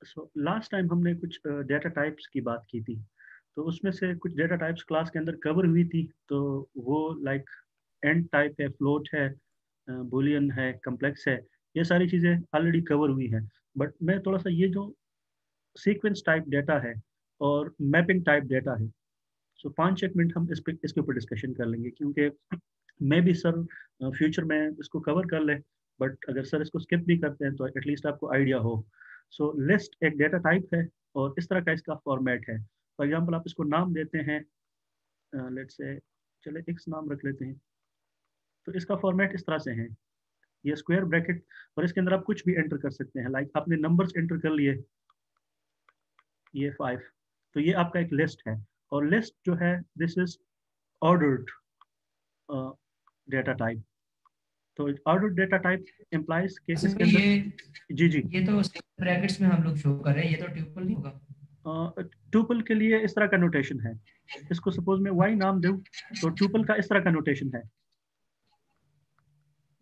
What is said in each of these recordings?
So last time हमने कुछ data types की बात की थी, तो उसमें से कुछ डेटा टाइप्स क्लास के अंदर कवर हुई थी। तो वो लाइक एंड टाइप है, फ्लोट है, बुलियन है, कम्प्लेक्स है, ये सारी चीज़ें ऑलरेडी कवर हुई हैं। बट मैं थोड़ा सा ये जो सीक्वेंस टाइप डेटा है और मैपिंग टाइप डेटा है, सो 5-1 मिनट हम इसके ऊपर डिस्कशन कर लेंगे, क्योंकि मैं भी सर फ्यूचर में इसको कवर कर ले, बट अगर सर इसको स्किप भी करते हैं तो एटलीस्ट आपको आइडिया हो। सो लिस्ट एक डेटा टाइप है और इस तरह का इसका फॉर्मेट है। फॉर एग्जांपल आप इसको नाम देते हैं, लेट्स से चले एक्स नाम रख लेते हैं। तो इसका फॉर्मेट इस तरह से है, ये स्क्वायर ब्रैकेट, और इसके अंदर आप कुछ भी एंटर कर सकते हैं। लाइक आपने नंबर्स एंटर कर लिए, ये 5, तो ये आपका एक लिस्ट है। और लिस्ट जो है, this is ordered data type. तो ऑर्डर्ड डेटा टाइप इम्प्लाइज के वैसे इसके भाई अंदर। जी जी। ये तो ब्रैकेट्स में हम लोग शो कर रहे हैं, ये तो ट्यूपल नहीं होगा? ट्यूपल के लिए इस तरह का नोटेशन है, इसको सपोज मैं वाई नाम दूं, तो ट्यूपल का इस तरह का नोटेशन है।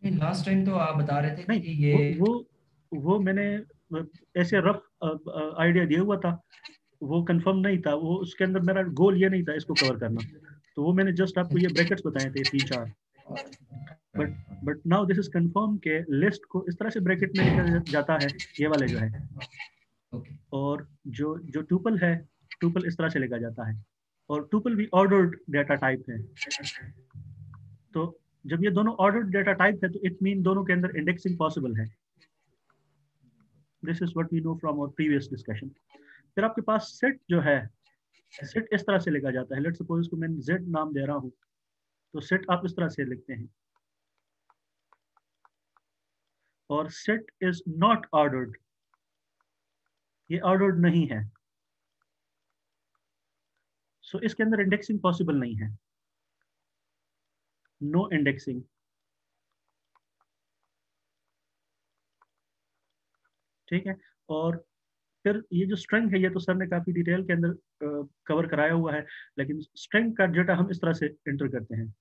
लास्ट टाइम तो आप बता रहे थे कि नहीं, जी ये वो मैंने ऐसे रफ आइडिया दिया हुआ था, वो कंफर्म नहीं था, वो उसके अंदर मेरा गोल ये नहीं था इसको कवर करना। तो वो मैंने जस्ट आपको ये ब्रैकेट्स बताए थे 3-4। But but now this is confirm के लिस्ट को इस तरह से ब्रैकेट में लिखा जाता है, ये वाले जो है। ओके। और जो जो टुपल है, टुपल इस तरह से लिखा जाता है। और टुपल भी ऑर्डर्ड डेटा टाइप है। तो जब ये दोनों ऑर्डर्ड डेटा टाइप है, तो इट मीन दोनों के अंदर इंडेक्सिंग पॉसिबल है। This is what we know from our previous discussion. फिर आपके पास सेट जो है, सेट इस तरह से लिखा जाता है। लेट्स सपोज इसको मैं जेड नाम दे रहा हूँ, तो सेट आप इस तरह से लिखते हैं। और सेट इज नॉट ऑर्डर्ड, ये ऑर्डर्ड नहीं है। सो इसके अंदर इंडेक्सिंग पॉसिबल नहीं है, नो इंडेक्सिंग। ठीक है। और फिर ये जो स्ट्रिंग है, ये तो सर ने काफी डिटेल के अंदर कवर कराया हुआ है। लेकिन स्ट्रिंग का डेटा हम इस तरह से एंटर करते हैं,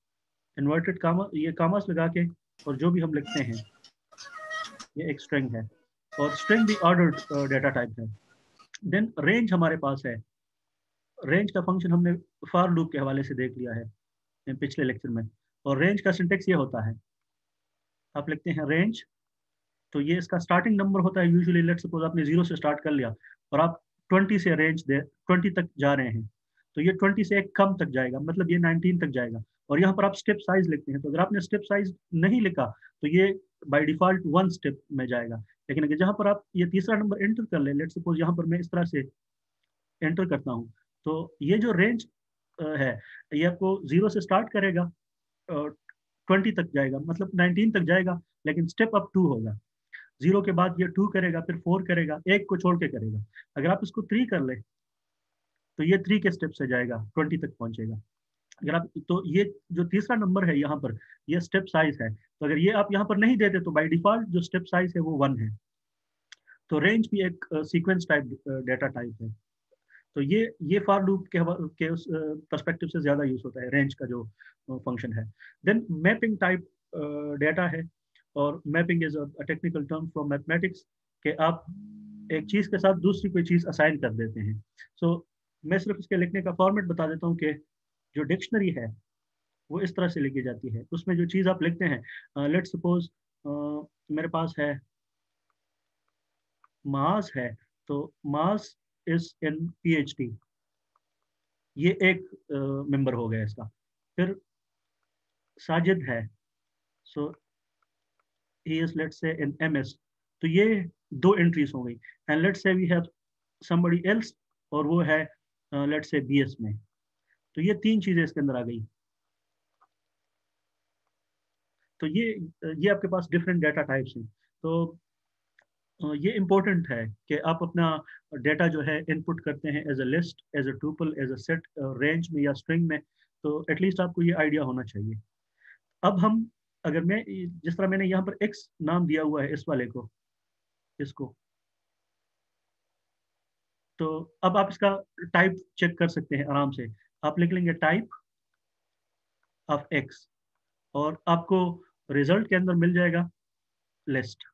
इन्वर्टेड कामा, ये कामास लगा के, और जो भी हम लिखते हैं, ये एक स्ट्रिंग है। और स्ट्रिंग भी ऑर्डर्ड डेटा टाइप है। देन रेंज हमारे पास है। रेंज का फंक्शन हमने फॉर लूप के हवाले से देख लिया है पिछले लेक्चर में। और रेंज का सिंटेक्स ये होता है, आप लिखते हैं रेंज, तो ये इसका स्टार्टिंग नंबर होता है यूजुअली। लेट्स सपोज आपने 0 से स्टार्ट कर लिया और आप 20 से रेंज दे 20 तक जा रहे हैं, तो ये 20 से एक कम तक जाएगा, मतलब ये 19 तक जाएगा। और यहाँ पर आप स्टेप साइज लिखते हैं, तो अगर आपने स्टेप साइज नहीं लिखा, तो ये बाय डिफॉल्ट 1 स्टेप में जाएगा। लेकिन अगर जहाँ पर आप ये तीसरा नंबर एंटर कर ले, लेट्स सपोज यहाँ पर मैं इस तरह से एंटर करता हूँ, तो ये जो रेंज है, ये आपको 0 से स्टार्ट करेगा और 20 तक जाएगा, मतलब 19 तक जाएगा। लेकिन स्टेप अप 2 होगा, 0 के बाद ये 2 करेगा, फिर 4 करेगा, एक को छोड़ के करेगा। अगर आप इसको 3 कर ले, तो ये 3 के स्टेप से जाएगा, 20 तक पहुंचेगा। अगर आप, तो ये जो तीसरा नंबर है यहाँ पर, ये स्टेप साइज है। तो अगर ये आप यहाँ पर नहीं देते, तो बाय डिफॉल्ट जो स्टेप साइज है वो 1 है। तो रेंज भी एक सीक्वेंस टाइप डेटा टाइप है। तो ये फॉर लूप के उस पर्सपेक्टिव से ज्यादा यूज होता है रेंज का जो फंक्शन है। देन मैपिंग टाइप डेटा है। और mapping is a technical term from mathematics, कि आप एक चीज के साथ दूसरी कोई चीज असाइन कर देते हैं। सो मैं सिर्फ इसके लिखने का फॉर्मेट बता देता हूँ कि जो डिक्शनरी है वो इस तरह से लिखी जाती है। उसमें जो चीज आप लिखते हैं, लेट्स सपोज मेरे पास है मास है, तो मास इज इन पीएचडी, ये एक मेंबर हो गया इसका। फिर साजिद है, सो he is let's say in MS, तो ये 2 एंट्रीज हो गई। And let's say we have somebody else, और वो है लेट्स से बीएस में, तो ये 3 चीजें इसके अंदर आ गई। तो ये आपके पास डिफरेंट डेटा टाइप्स हैं। तो ये इंपॉर्टेंट है कि आप अपना डेटा जो है इनपुट करते हैं as a list, as a tuple, as a set, range में या स्ट्रिंग में। तो एटलीस्ट आपको ये आइडिया होना चाहिए। अब हम, अगर मैं जिस तरह मैंने यहाँ पर एक्स नाम दिया हुआ है इस वाले को, इसको, तो अब आप इसका टाइप चेक कर सकते हैं आराम से। आप लिख लेंगे टाइप ऑफ एक्स, और आपको रिजल्ट के अंदर मिल जाएगा list.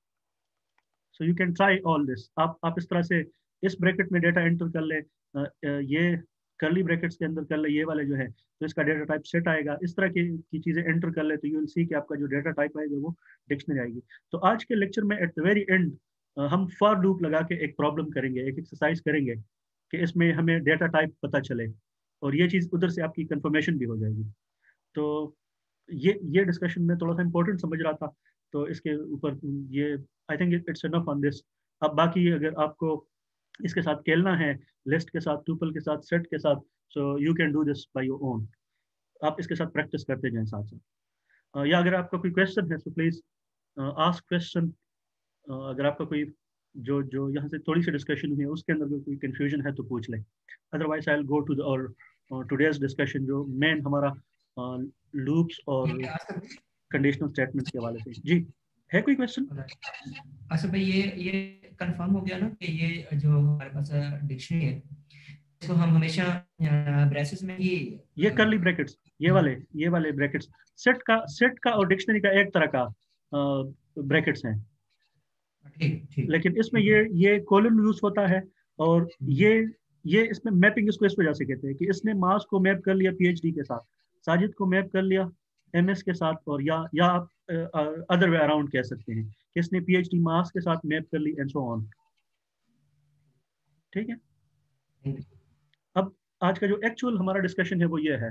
So you can try all this. आप इस तरह से इस ब्रैकेट में डेटा एंटर कर ले, ये कर्ली ब्रैकेट्स के अंदर कर ले ये वाले जो है, तो इसका डेटा टाइप सेट आएगा। इस तरह की चीजें एंटर कर ले तो यू विल सी कि आपका जो डेटा टाइप आएगा वो डिक्शनरी आएगी। तो आज के लेक्चर में एट द वेरी एंड हम फॉर लूप लगा के एक प्रॉब्लम करेंगे, एक एक्सरसाइज करेंगे कि इसमें हमें डेटा टाइप पता चले, और ये चीज उधर से आपकी कंफर्मेशन भी हो जाएगी। तो ये डिस्कशन में थोड़ा सा इंपॉर्टेंट समझ रहा था, तो इसके ऊपर ये I think it's enough on this. अब बाकी अगर आपको इसके साथ खेलना है, लिस्ट के साथ, ट्यूपल के साथ, सेट के साथ, so you can do this by your own. आप इसके साथ प्रैक्टिस करते जाएं साथ साथ। या अगर आपका कोई क्वेश्चन है तो प्लीज आस्क क्वेश्चन। अगर आपका कोई जो जो यहाँ से थोड़ी सी डिस्कशन हुई है उसके अंदर कोई कंफ्यूजन है तो पूछ ले। Otherwise I will go to the और टुडेज डिस्कशन जो मेन हमारा लूप्स और ठीक है आसिफ भाई। कंडीशनल स्टेटमेंट्स के हवाले से। जी, है कोई क्वेश्चन? आसिफ भाई, ये कंफर्म हो गया ना कि ये जो हमारे पास डिक्शनरी है, इसको हम हमेशा ब्रेसेस में ही ये कर्ली ब्रैकेट्स, ये वाले ब्रैकेट्स सेट का और डिक्शनरी का एक तरह का ब्रैकेट्स हैं, ठीक ठीक लेकिन इसमें ठीक है। ये कोलन यूज होता है। और ये इसमें मैपिंग इसको इस वजह से कहते हैं कि इसने मास को मैप कर लिया पीएचडी के साथ, साजिद को मैप कर लिया एमएस के साथ, और या आप अदर वे अराउंड कह सकते हैं कि इसने पीएचडी मास के साथ मैप कर ली एंड सो ऑन। ठीक है। अब आज का जो एक्चुअल हमारा डिस्कशन है वो ये है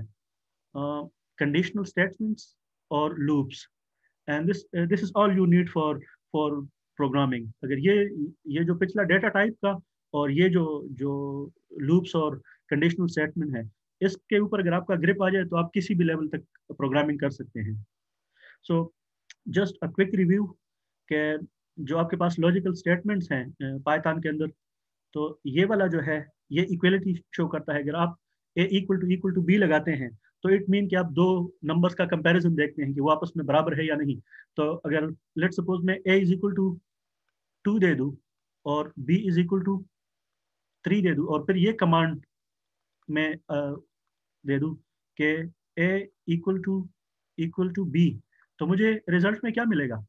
कंडीशनल स्टेटमेंट्स और loops, and this is all you need for programming. अगर ये जो पिछला डेटा टाइप का और ये जो जो लूप्स और कंडीशनल स्टेटमेंट है, इसके ऊपर अगर आपका ग्रिप आ जाए तो आप किसी भी लेवल तक प्रोग्रामिंग कर सकते हैं। So just a quick review के जो आपके पास लॉजिकल स्टेटमेंट्स हैं पाइथन के अंदर, तो ये वाला जो है ये इक्वलिटी शो करता है। अगर आप ए इक्वल टू बी लगाते हैं तो इट मीन कि आप दो नंबर्स का कंपैरिजन देखते हैं कि वो आपस में बराबर है या नहीं। तो अगर लेट सपोज मैं ए इज इक्वल टू 2 दे दूं और बी इज इक्वल टू 3 दे दूं, और फिर ये कमांड में दे दूं कि ए इक्वल टू बी, तो मुझे रिजल्ट में क्या मिलेगा?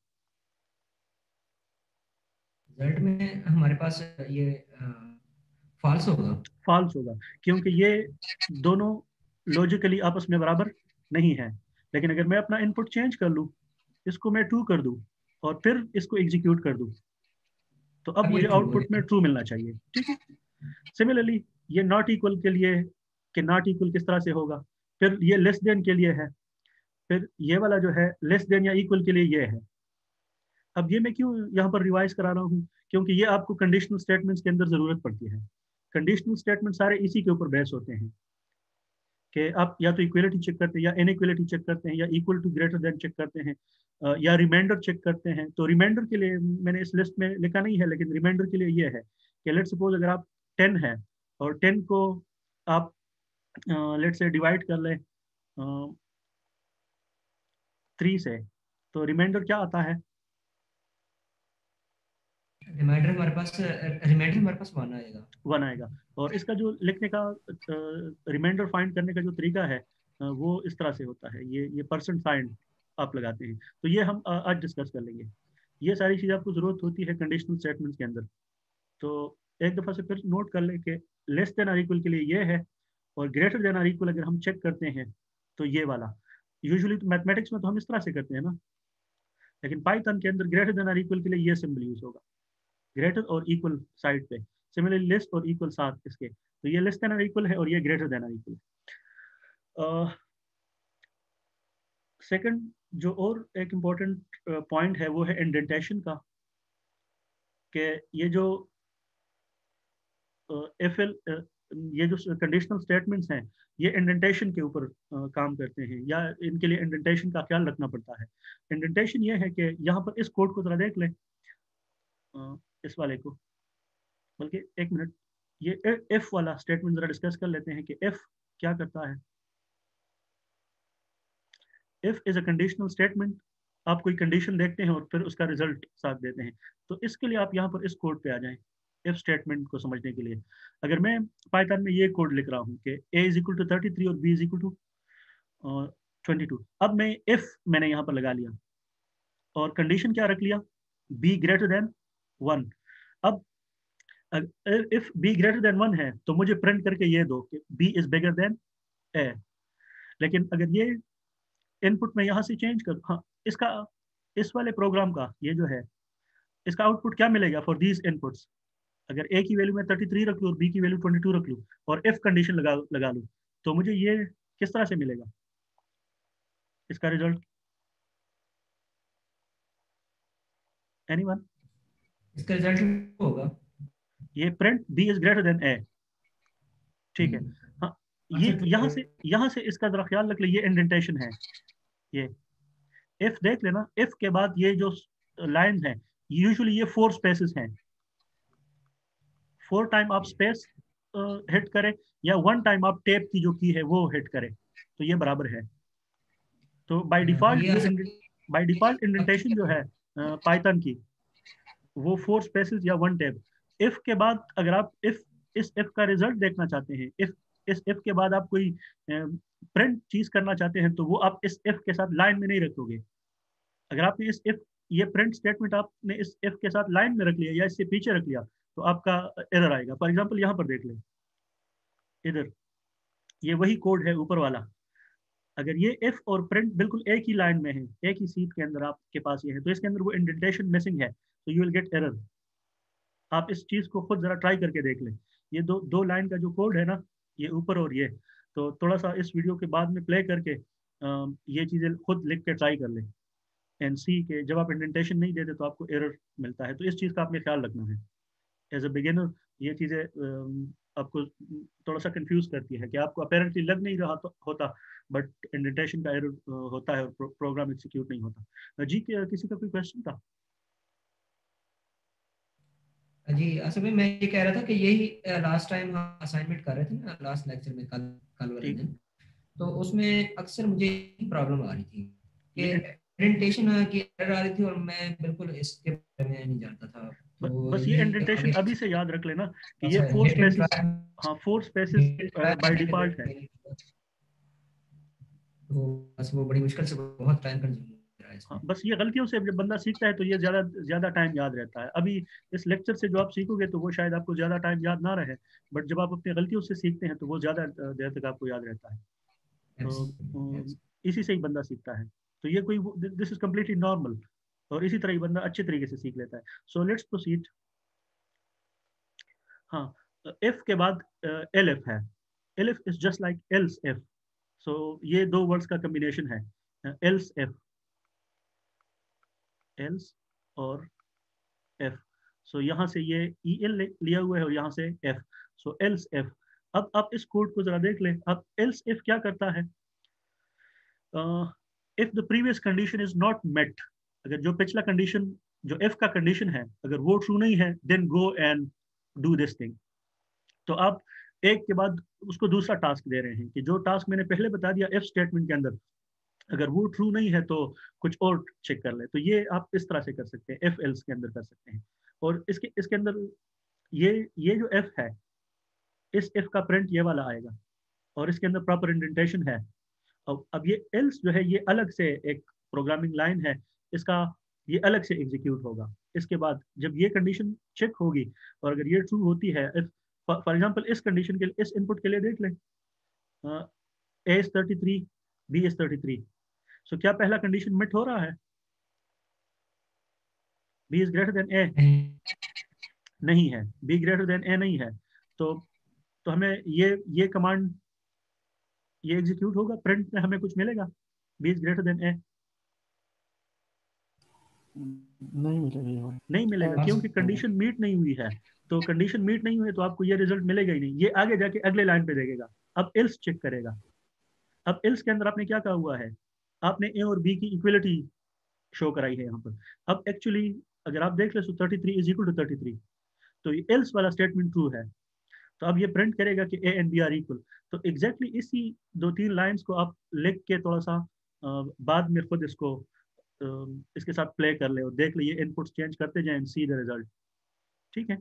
रिजल्ट में हमारे पास ये फॉल्स होगा। फॉल्स होगा, क्योंकि ये दोनों लॉजिकली आपस में बराबर नहीं है। लेकिन अगर मैं अपना इनपुट चेंज कर लूँ, इसको मैं 2 कर दूं और फिर इसको एग्जीक्यूट कर दूं, तो अब अब ये मुझे ट्रू हो आउटपुट में जाएगा। ट्रू मिलना चाहिए। ठीक है। सिमिलरली ये नॉट इक्वल के लिए, कि नॉट इक्वल किस तरह से होगा, फिर ये लेस देन के लिए है, फिर ये वाला जो है लेस देन या इक्वल के लिए ये है। अब ये मैं क्यों यहाँ पर रिवाइज करा रहा हूँ, क्योंकि ये आपको कंडीशनल स्टेटमेंट्स के अंदर जरूरत पड़ती है। कंडीशनल स्टेटमेंट सारे इसी के ऊपर बेस होते हैं कि आप या तो इक्वलिटी चेक करते हैं, या इनइक्वलिटी चेक करते हैं, या equal to greater than check करते हैं, या रिमाइंडर चेक करते हैं। तो रिमाइंडर के लिए मैंने इस लिस्ट में लिखा नहीं है, लेकिन रिमाइंडर के लिए ये है कि लेट सपोज अगर आप 10 है और 10 को आप लेट से डिवाइड कर ले 3 से, तो रिमाइंडर क्या आता है? रिमाइंडर हमारे पास 1 आएगा। 1 आएगा। और इसका जो लिखने का रिमाइंडर फाइंड करने का जो तरीका है वो इस तरह से होता है, ये परसेंट साइन आप लगाते हैं। तो ये हम आज डिस्कस कर लेंगे। ये सारी चीज़ आपको जरूरत होती है कंडीशनल स्टेटमेंट्स के अंदर। तो एक दफ़ा से फिर नोट कर लें कि लेस देन आर इक्वल के लिए ये है, और ग्रेटर देन आर इक्वल अगर हम चेक करते हैं तो ये वाला। यूजुअली तो मैथमेटिक्स में तो हम इस तरह से करते हैं ना, लेकिन पाइथन के अंदर ग्रेटर देन आर इक्वल के लिए ये सिंबल यूज होगा, ग्रेटर और इक्वल साइड पे। सिमिलरली लेस और इक्वल साथ इसके, तो ये लेस देन और इक्वल है और ये ग्रेटर देन और इक्वल है। सेकंड जो और एक इम्पोर्टेंट पॉइंट है वो है इंडेंटेशन का, कि ये जो एफ एल ये जो कंडीशनल स्टेटमेंट्स हैं ये इंडेंटेशन के ऊपर काम करते हैं, या इनके लिए इंडेंटेशन का ख्याल रखना पड़ता है। इंडेंटेशन ये है कि यहाँ पर इस कोड को जरा देख लें, इस वाले को, बल्कि एक मिनट, ये एफ वाला स्टेटमेंट जरा डिस्कस कर लेते हैं कि एफ क्या करता है। If is a conditional statement, आप कोई कंडीशन देखते हैं और फिर उसका रिजल्ट साथ देते हैं। तो इसके लिए आप यहाँ पर इस कोड पे आ जाएं इफ स्टेटमेंट को समझने के लिए। अगर मैं पाइथन में ये कोड लिख रहा हूँ कि a इज इक्वल टू 33 और b इज इक्वल टू 22, अब मैं इफ मैंने यहाँ पर लगा लिया और कंडीशन क्या रख लिया, b ग्रेटर देन 1। अब इफ बी ग्रेटर देन 1 है तो मुझे प्रिंट करके ये दो कि बी इज बिगर देन ए। लेकिन अगर ये इनपुट में यहाँ से चेंज कर, हाँ, इसका इस वाले प्रोग्राम का ये जो है इसका आउटपुट क्या मिलेगा फॉर दीज इनपुट्स। अगर ए की वैल्यू मैं 33 रख लूँ और बी की वैल्यू 22 रख लूँ और इफ कंडीशन लगा लूँ, तो मुझे ये किस तरह से मिलेगा इसका रिजल्ट? एनीवन? इसका रिजल्ट होगा ये print B is greater than A, ठीक है। हम्म, हाँ, अच्छा ये तो यहाँ से इसका जरा ख्याल रख ले, ये इंडेंटेशन है। ये इफ देख लेना, इफ के बाद ये जो लाइन है यूजुअली ये 4 स्पेसेस हैं। 4 टाइम आप स्पेस हिट करें या 1 टाइम आप टेप की जो की है वो हिट करें तो ये बराबर है। तो ये असल बाय डिफॉल्ट इंडेंटेशन जो में है पाइथन की वो 4 स्पेसेस या 1 टैब। इफ के बाद अगर आप इफ इस इफ का रिजल्ट देखना चाहते हैं, इफ इस इफ के बाद आप कोई प्रिंट चीज करना चाहते हैं तो वो आप इस इफ के साथ लाइन में नहीं रखोगे। अगर आपने इस इफ ये प्रिंट स्टेटमेंट आपने इस इफ के साथ लाइन में रख लिया या इससे पीछे रख लिया तो आपका एरर आएगा। फॉर एग्जाम्पल यहाँ पर देख लें, इधर ये वही कोड है ऊपर वाला। अगर ये इफ और प्रिंट बिल्कुल एक ही लाइन में है, एक ही सीट के अंदर आपके पास ये है, तो इसके अंदर वो इंडेंटेशन मिसिंग है, तो यू विल गेट एरर। आप इस चीज को खुद जरा ट्राई करके देख लें। ये दो लाइन का जो कोड है ना, ये ऊपर और ये, तो थोड़ा सा इस वीडियो के बाद में प्ले करके ये चीजें खुद लिख के ट्राई कर लें एंड सी के जब आप इंडेंटेशन नहीं देते तो आपको एरर मिलता है। तो इस चीज का आपने ख्याल रखना है एज अ बिगिनर। ये चीजें आपको थोड़ा सा कंफ्यूज करती है कि आपको अपेरेंटली लग नहीं रहा तो होता, बट इंडेंटेशन का एरर होता है और प्रोग्राम एग्जीक्यूट नहीं होता। जी किसी का कोई क्वेश्चन था? जी असल में मैं ये कह रहा था कि यही लास्ट टाइम हम असाइनमेंट कर रहे थे ना, लास्ट लेक्चर में, कल कल वाले ठीक। दिन, तो उसमें अक्सर मुझे प्रॉब्लम आ रही थी ये कि प्रेजेंटेशन की एरर आ रही थी और मैं बिल्कुल इसके बारे में नहीं जानता था, तो बस ये यही इंडेंटेशन आगे अभी से याद रख लेना कि ये अच्छा 4 हिट एंड स्पेसिस, ट्राई, हाँ 4 स्पेसिस बाय डिफॉल्ट है। तो बस वो बड़ी मुश्किल से बहुत टाइम कंज्यूम रहा है हाँ, इसमें। बस ये गलतियों से जब बंदा सीखता है तो ये ज्यादा ज्यादा टाइम याद रहता है। अभी इस लेक्चर से जो आप सीखोगे तो वो शायद आपको ज्यादा टाइम याद ना रहे, बट जब आप अपनी गलतियों से सीखते हैं तो वो ज्यादा देर तक आपको याद रहता है। तो इसी से ही बंदा सीखता है। तो ये कोई, दिस इज कम्प्लीटली नॉर्मल, और इसी तरह ही बंदा अच्छे तरीके से सीख लेता है। So let's proceed. हाँ, इफ के बाद एलिफ है। Elif is just like else if. So ये दो वर्ड्स का कम्बिनेशन है, एल्स इफ, एल्स और एफ। सो यहाँ से ये ई एल लिया हुआ है और यहाँ से एफ, सो एल्स एफ। अब आप इस कोड को जरा देख लें। अब एल्स इफ क्या करता है? If the previous condition is not met, अगर जो पिछला कंडीशन, जो एफ का कंडीशन है, अगर वो ट्रू नहीं है, then go and do this thing. तो आप एक के बाद उसको दूसरा टास्क दे रहे हैं कि जो टास्क मैंने पहले बता दिया एफ स्टेटमेंट के अंदर, अगर वो ट्रू नहीं है तो कुछ और चेक कर ले। तो ये आप इस तरह से कर सकते हैं, एफ एल्स के अंदर कर सकते हैं। और इसके इसके अंदर ये जो एफ है, इस एफ का प्रिंट ये वाला आएगा और इसके अंदर प्रॉपर इंडेंटेशन है। अब ये एल्स जो है ये अलग से एक प्रोग्रामिंग लाइन है, इसका ये अलग से एग्जीक्यूट होगा। इसके बाद जब ये कंडीशन चेक होगी और अगर ये ट्रू होती है, फॉर एग्जाम्पल इस कंडीशन के लिए, इस इनपुट के लिए देख लें, ए इज 33, बी इज 33। सो क्या पहला कंडीशन मिट हो रहा है? बी इज ग्रेटर देन ए नहीं है, बी ग्रेटर देन ए नहीं है। तो तो हमें ये कमांड ये एग्जीक्यूट होगा, प्रिंट में हमें कुछ मिलेगा, बी इज ग्रेटर देन ए? नहीं मिलेगा नहीं मिलेगा, क्योंकि कंडीशन मीट नहीं हुई है। तो कंडीशन मीट नहीं हुई तो आपको ये रिजल्ट मिलेगा ही नहीं। ये आगे जाके अगले लाइन पे देखेगा, अब एल्स चेक करेगा। अब एल्स के अंदर आपने क्या कहा हुआ है? आपने ए और बी की इक्वलिटी शो कराई है यहाँ पर। अब एक्चुअली अगर आप देख ले तो 33 इज इक्वल टू 33, तो ये एल्स वाला स्टेटमेंट ट्रू है। तो अब ये प्रिंट करेगा कि A and B are equal. तो एग्जैक्टली इसी 2-3 लाइंस को आप लिख के थोड़ा सा बाद में खुद इसको इसके साथ प्ले कर ले और देख ले, ये इनपुट्स चेंज करते जाए एंड सी द रिजल्ट। ठीक है,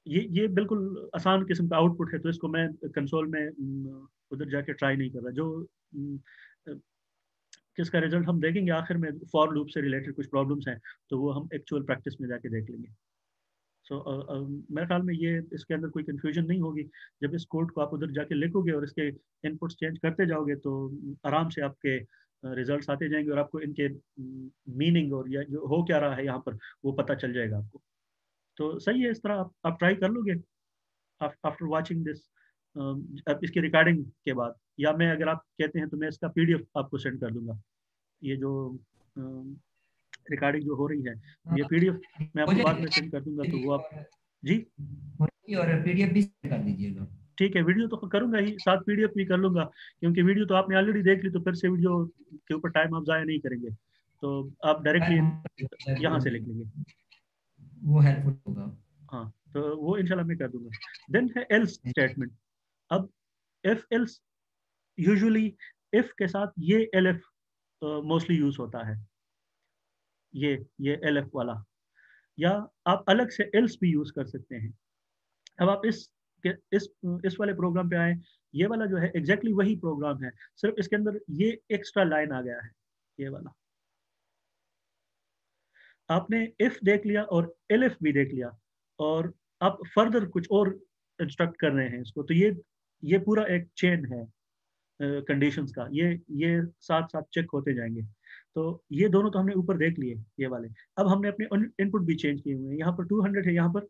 ये बिल्कुल आसान किस्म का आउटपुट है, तो इसको मैं कंसोल में उधर जाके ट्राई नहीं कर रहा। जो जिसका रिजल्ट हम देखेंगे आखिर में, फॉर लूप से रिलेटेड कुछ प्रॉब्लम्स हैं, तो वो हम एक्चुअल प्रैक्टिस में जाके देख लेंगे। सो मेरे ख्याल में ये इसके अंदर कोई कंफ्यूजन नहीं होगी। जब इस कोड को आप उधर जाके लिखोगे और इसके इनपुट्स चेंज करते जाओगे तो आराम से आपके रिजल्ट्स आते जाएंगे और आपको इनके मीनिंग और या जो हो क्या रहा है यहाँ पर वो पता चल जाएगा आपको। तो सही है, इस तरह आप ट्राई कर लोगे आफ्टर वाचिंग दिस, इसकी रिकॉर्डिंग के बाद, या मैं अगर आप कहते हैं तो मैं इसका पीडीएफ आपको सेंड कर दूंगा। ये जो रिकॉर्डिंग जो हो रही है ये पीडीएफ मैं हो आपको बाद में जाएगी सेंड कर दूंगा, तो वो आप जी और पीडीएफ भी कर दीजिएगा। ठीक है। वीडियो तो करूंगा ही, साथ पीडीएफ भी कर लूंगा, क्योंकि वीडियो तो आपने ऑलरेडी देख ली, तो फिर से वीडियो के ऊपर टाइम आप जाया नहीं करेंगे, तो आप डायरेक्टली यहाँ से लिख लेंगे। वो हेल्पफुल होगा। हाँ, तो वो इंशाल्लाह मैं कर दूंगा। देन है एल्स स्टेटमेंट। अब इफ एल्स, यूजुअली इफ के साथ ये एलएफ मोस्टली यूज होता है, ये एलएफ वाला, या आप अलग से एल्स भी यूज कर सकते हैं। अब आप इस वाले प्रोग्राम पे आए, ये वाला जो है एग्जैक्टली वही प्रोग्राम है, सिर्फ इसके अंदर ये एक्स्ट्रा लाइन आ गया है, ये वाला। आपने इफ देख लिया और एलिफ भी देख लिया, और आप फर्दर कुछ और इंस्ट्रक्ट कर रहे हैं इसको, तो ये पूरा एक चेन है कंडीशंस का, ये साथ साथ चेक होते जाएंगे। तो ये दोनों तो हमने ऊपर देख लिए ये वाले। अब हमने अपने इनपुट भी चेंज किए हुए हैं, यहाँ पर 200 है, यहाँ पर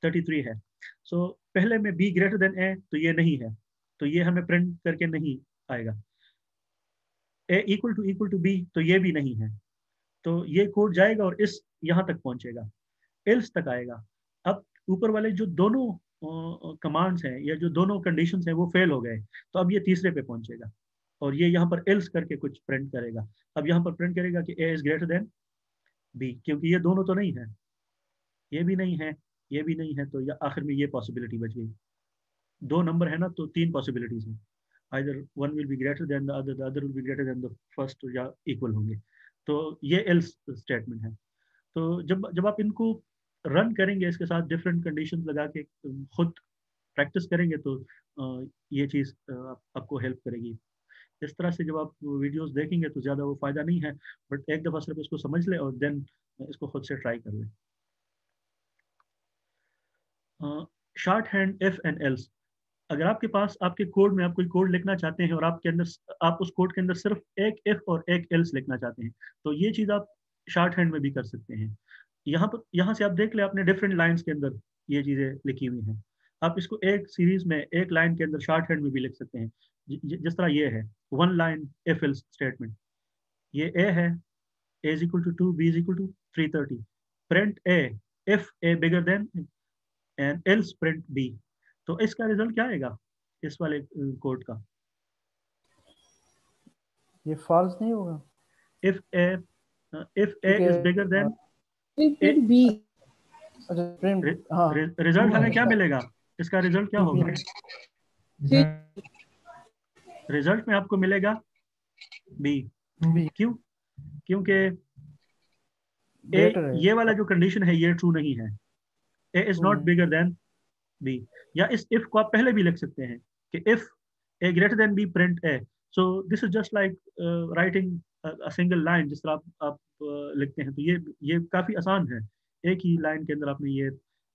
33 है। सो पहले में बी ग्रेटर देन ए, तो ये नहीं है, तो ये हमें प्रिंट करके नहीं आएगा। ए इक्वल टू बी, तो ये भी नहीं है, तो ये कोड जाएगा और इस यहाँ तक पहुंचेगा, एल्स तक आएगा। अब ऊपर वाले जो दोनों कमांड्स हैं या जो दोनों कंडीशंस हैं वो फेल हो गए, तो अब ये तीसरे पे पहुंचेगा और ये यहाँ पर एल्स करके कुछ प्रिंट करेगा। अब यहाँ पर प्रिंट करेगा कि ए इज ग्रेटर देन बी, क्योंकि ये दोनों तो नहीं है, ये भी नहीं है, ये भी नहीं है, तो या आखिर में ये पॉसिबिलिटी बच गई। दो नंबर है ना, तो तीन पॉसिबिलिटीज हैं, either one will be greater than the other will be greater than the first, या इक्वल होंगे। तो ये एल्स स्टेटमेंट है। तो जब जब आप इनको रन करेंगे इसके साथ डिफरेंट कंडीशन लगा के खुद प्रैक्टिस करेंगे, तो ये चीज़ आपको हेल्प करेगी। इस तरह से जब आप वीडियोस देखेंगे तो ज़्यादा वो फ़ायदा नहीं है, बट एक दफ़ा सिर्फ इसको समझ ले और देन इसको खुद से ट्राई कर लें। Short hand if and else. अगर आपके पास आपके कोड में आप कोई कोड लिखना चाहते हैं और आपके अंदर आप उस कोड के अंदर सिर्फ एक इफ और एक एल्स लिखना चाहते हैं, तो ये चीज़ आप शॉर्ट हैंड में भी कर सकते हैं। यहाँ से आप देख ले, आपने डिफरेंट लाइंस के अंदर ये चीज़ें लिखी हुई हैं। आप इसको एक सीरीज में एक लाइन के अंदर शॉर्ट हैंड में भी लिख सकते हैं, जिस तरह ये है one line if else statement. ये ए है, A is equal to 2, B is equal to 330, print A if A bigger than and else print B. तो इसका रिजल्ट क्या आएगा इस वाले कोड का? ये फॉल्स नहीं होगा? If A is bigger then print B. अच्छा प्रिंट, हाँ। रिजल्ट हमें क्या मिलेगा? इसका रिजल्ट क्या होगा? रिजल्ट में आपको मिलेगा बी। क्यों? क्योंकि ए, ये वाला जो कंडीशन है ये ट्रू नहीं है, A is not bigger than B. या इस इफ को आप पहले भी लिख सकते हैं कि if A greater than B print A. So this is just like writing a single line, जिस तरह आप लिखते हैं, तो ये काफी आसान है, एक ही लाइन के अंदर आपने ये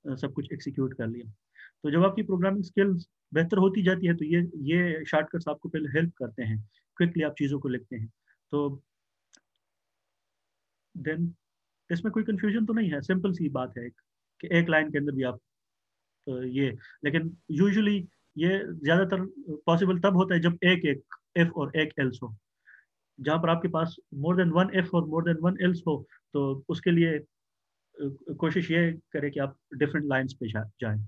सब कुछ एग्जीक्यूट कर लिया। तो जब आपकी प्रोग्रामिंग स्किल्स बेहतर होती जाती है तो ये शॉर्टकट्स आपको पहले हेल्प करते हैं, क्विकली आप चीज़ों को लिखते हैं। तो देन इसमें कोई कंफ्यूजन तो नहीं है, सिंपल सी बात है कि एक लाइन के अंदर भी आप ये, लेकिन यूजुअली ये ज़्यादातर पॉसिबल तब होता है जब एक एक इफ और एक एल्स हो। जहाँ पर आपके पास मोर देन वन इफ और मोर देन वन एल्स हो, तो उसके लिए कोशिश ये करें कि आप डिफरेंट लाइंस पे जाएं,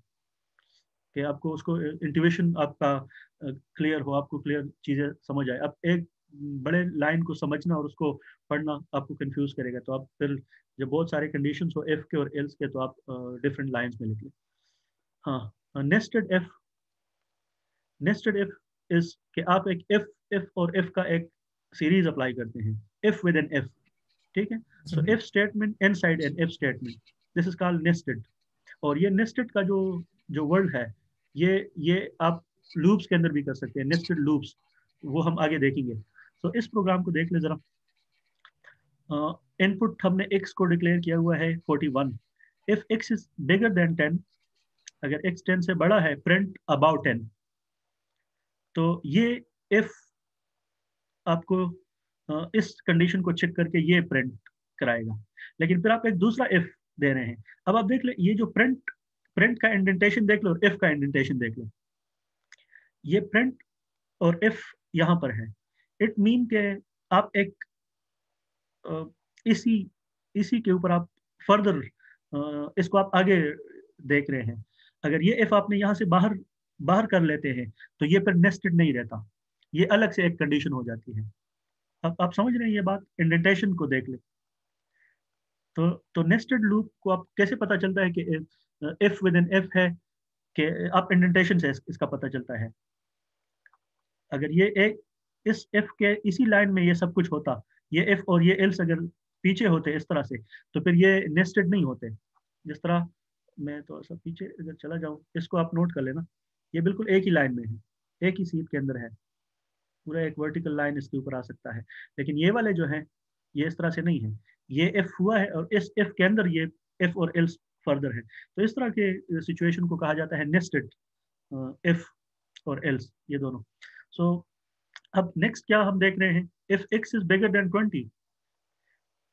कि आपको उसको इंट्यूशन आपका क्लियर हो, आपको क्लियर चीज़ें समझ आए। अब एक बड़े लाइन को समझना और उसको पढ़ना आपको कंफ्यूज करेगा, तो आप फिर जब बहुत सारे कंडीशंस हो इफ के और एल्स के, तो आप डिफरेंट लाइंस में लिख लें। हाँ, नेस्टेड इफ इज कि आप एक इफ और इफ का एक सीरीज अप्लाई करते हैं, इफ विद एन इफ, ठीक है। So if statement inside N if statement, this is called nested. और ये नेस्टेड का जो वर्ड है, ये आप लूप्स के अंदर भी कर सकते हैं, नेस्टेड लूप्स, वो हम आगे देखेंगे। तो इस प्रोग्राम को देख ले जरा। इनपुट हमने x को डिक्लेयर किया हुआ है 41, if x is bigger then 10, अगर x 10 से बड़ा है, प्रिंट अबाउट 10। तो ये इफ आपको इस कंडीशन को चेक करके ये प्रिंट कराएगा। लेकिन फिर आप एक दूसरा इफ दे रहे हैं। अब आप देख ले, ये जो प्रिंट प्रिंट का इंडेंटेशन देख लो और इफ का इंडेंटेशन देख लो। ये प्रिंट और इफ यहाँ पर है, इट मीन के आप एक इसी इसी के ऊपर आप फर्दर इसको आप आगे देख रहे हैं। अगर ये इफ आपने यहाँ से बाहर बाहर कर लेते हैं तो ये फिर नेस्टेड नहीं रहता, ये अलग से एक कंडीशन हो जाती है। अब आप समझ रहे हैं ये बात, इंडेंटेशन को देख ले। तो नेस्टेड लूप को आप कैसे पता चलता है कि इफ विद इन इफ है, कि आप इंडेंटेशन से इसका पता चलता है। अगर ये एक इस इफ के इसी लाइन में ये सब कुछ होता, ये इफ और ये एल्स अगर पीछे होते इस तरह से, तो फिर ये नेस्टेड नहीं होते। जिस तरह मैं तो सब पीछे अगर चला जाऊं, इसको आप नोट कर लेना, ये बिल्कुल एक ही लाइन में है, एक ही सीट के अंदर है, पूरा एक वर्टिकल लाइन इसके ऊपर आ सकता है। लेकिन ये वाले जो है ये इस तरह से नहीं है, ये इफ हुआ है और इस इफ के अंदर ये इफ और एल्स फर्दर है। तो इस तरह के सिचुएशन को कहा जाता है नेस्टेड इफ और एल्स, ये दोनों। सो अब नेक्स्ट क्या हम देख रहे हैं, if x is bigger then 20।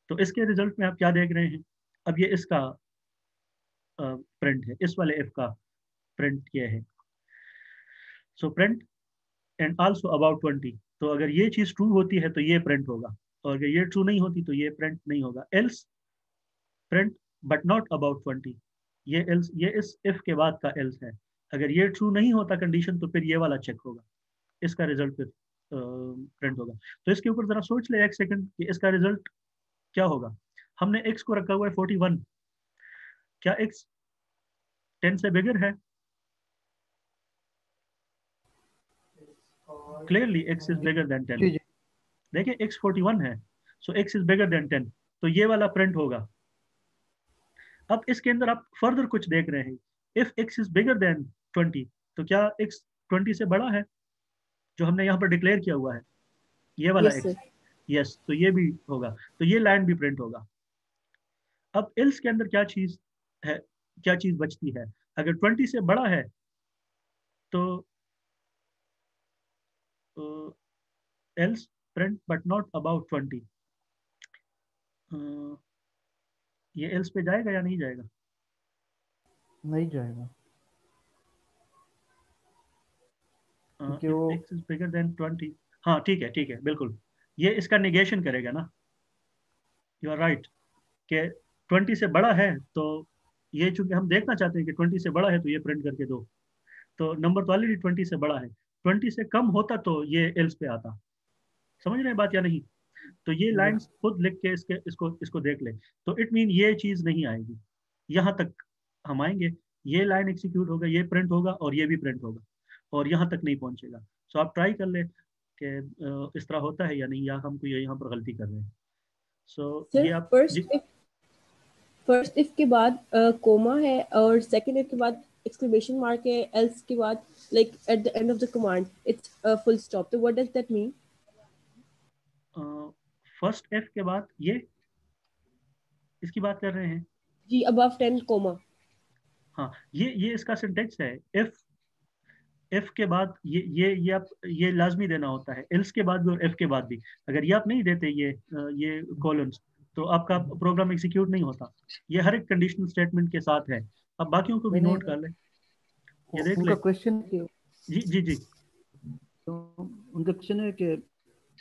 तो इसके रिजल्ट में आप क्या देख रहे हैं, अब ये इसका प्रिंट है, इस वाले इफ का प्रिंट किया है। So print and also about 20। तो अगर ये चीज ट्रू होती है तो ये प्रिंट होगा, और अगर ये ट्रू नहीं होती तो ये प्रिंट नहीं होगा। Else print but not about 20, ये एल्स, ये इस इफ के बाद का एल्स है। अगर ये ट्रू नहीं होता कंडीशन तो फिर ये वाला चेक होगा, इसका रिजल्ट फिर प्रिंट होगा। तो इसके ऊपर जरा सोच ले एक सेकंड कि इसका रिजल्ट क्या होगा। हमने x को रखा हुआ है 41, क्या x 10 से बिगर है? Clearly x is bigger then 10। जी जी। देखिए x 41 है, सो x इज बिगर देन 10, तो ये वाला प्रिंट होगा। अब इसके अंदर आप फर्दर कुछ देख रहे हैं, if x is bigger then 20, तो क्या x 20 से बड़ा है, जो हमने यहाँ पर डिक्लेयर किया हुआ है, ये वाला यस x। सर। यस, तो ये भी होगा, तो ये लाइन भी प्रिंट होगा। अब इल्स के अंदर क्या चीज है, क्या चीज बचती है, अगर 20 से बड़ा है तो else print but not about 20। ये एल्स पे जाएगा या नहीं जाएगा? नहीं जाएगा, क्योंकि इफ वो एक्स इज बिगर देन 20, हाँ ठीक है बिल्कुल, ये इसका निगेशन करेगा ना। यू आर राइट कि 20 से बड़ा है, तो ये चूंकि हम देखना चाहते हैं कि 20 से बड़ा है तो ये प्रिंट करके दो, तो नंबर तो ऑलरेडी 20 से बड़ा है, 20 से कम होता तो ये एल्स पे आता। समझ रहे हैं बात या नहीं? तो ये लाइंस खुद लिख के इसके इसको इसको देख ले, तो इट मीन ये चीज नहीं आएगी, यहाँ तक हम आएंगे, ये लाइन एग्जीक्यूट होगा, ये प्रिंट होगा और ये भी प्रिंट होगा, और यहाँ तक नहीं पहुंचेगा। सो आप ट्राई कर ले कि इस तरह होता है या नहीं, या हम कोई यहाँ पर गलती कर रहे हैं। सो सर ये आप जी, फर्स्ट इफ के बाद कोमा है, और सेकंड इफ के बाद एक्सक्लेमेशन मार्क है, एल्स के बाद like at the end of the command it's full stop. तो what does that mean? First if के बाद ये इसकी बात कर रहे हैं। जी, अबव 10 कोमा। हाँ, ये इसका सिंटेक्स है। इफ के बाद ये आप ये लाजमी देना होता है, एल्स के बाद भी और एफ के बाद भी। अगर ये आप नहीं देते ये कॉलम्स, तो आपका प्रोग्राम एग्जीक्यूट नहीं होता। ये हर एक कंडीशनल स्टेटमेंट के साथ है। अब बाकियों को भी मैंने नोट कर ले, ये देख उनका ले। क्वेश्चन कि जी जी जी। तो उनका क्वेश्चन है कि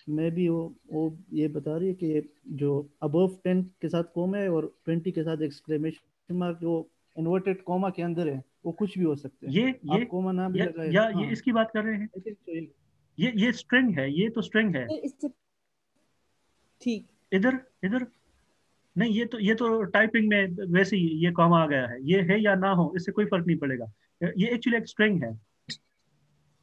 मैं भी वो ये बता रही है कि जो अबव 10 के साथ कोमा है और 20 के साथ एक्सक्लेमेशन मार्क जो इन्वर्टेड कोमा के अंदर है, वो कुछ भी हो सकते हैं। ये आप कोमा ना भी लगाए। या ये हाँ, इसकी बात कर रहे हैं। I think so, ये स्ट्रिंग है, ये तो स्ट्रिंग है। सर इससे ठीक। इधर इधर नहीं, ये तो टाइपिंग में वैसे ही ये कॉमा आ गया है, ये है या ना हो इससे कोई फर्क नहीं पड़ेगा। ये एक्चुअली एक स्ट्रिंग है,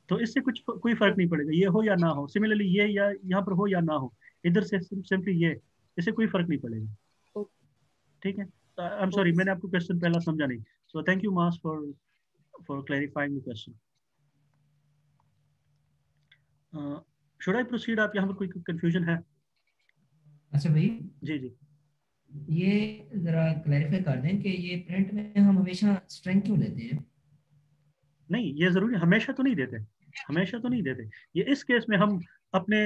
तो इससे कुछ कोई फर्क नहीं पड़ेगा, ये हो या ना हो। सिमिलरली ये या यहाँ पर हो या ना हो, इधर से सिंपली ये, इससे कोई फर्क नहीं पड़ेगा। ठीक है, आई एम सॉरी, ओके मैंने आपको क्वेश्चन पहला समझा नहीं। So thank you mass for clarifying the question. Should I proceed? आप यहाँ पर कोई कंफ्यूजन है? अच्छा भाई, जी जी। ये जरा क्लैरिफाई कर दें कि ये प्रिंट में हम हमेशा स्ट्रिंग क्यों लेते हैं? नहीं, ये जरूरी हमेशा तो नहीं देते, हमेशा तो नहीं देते। ये इस केस में हम अपने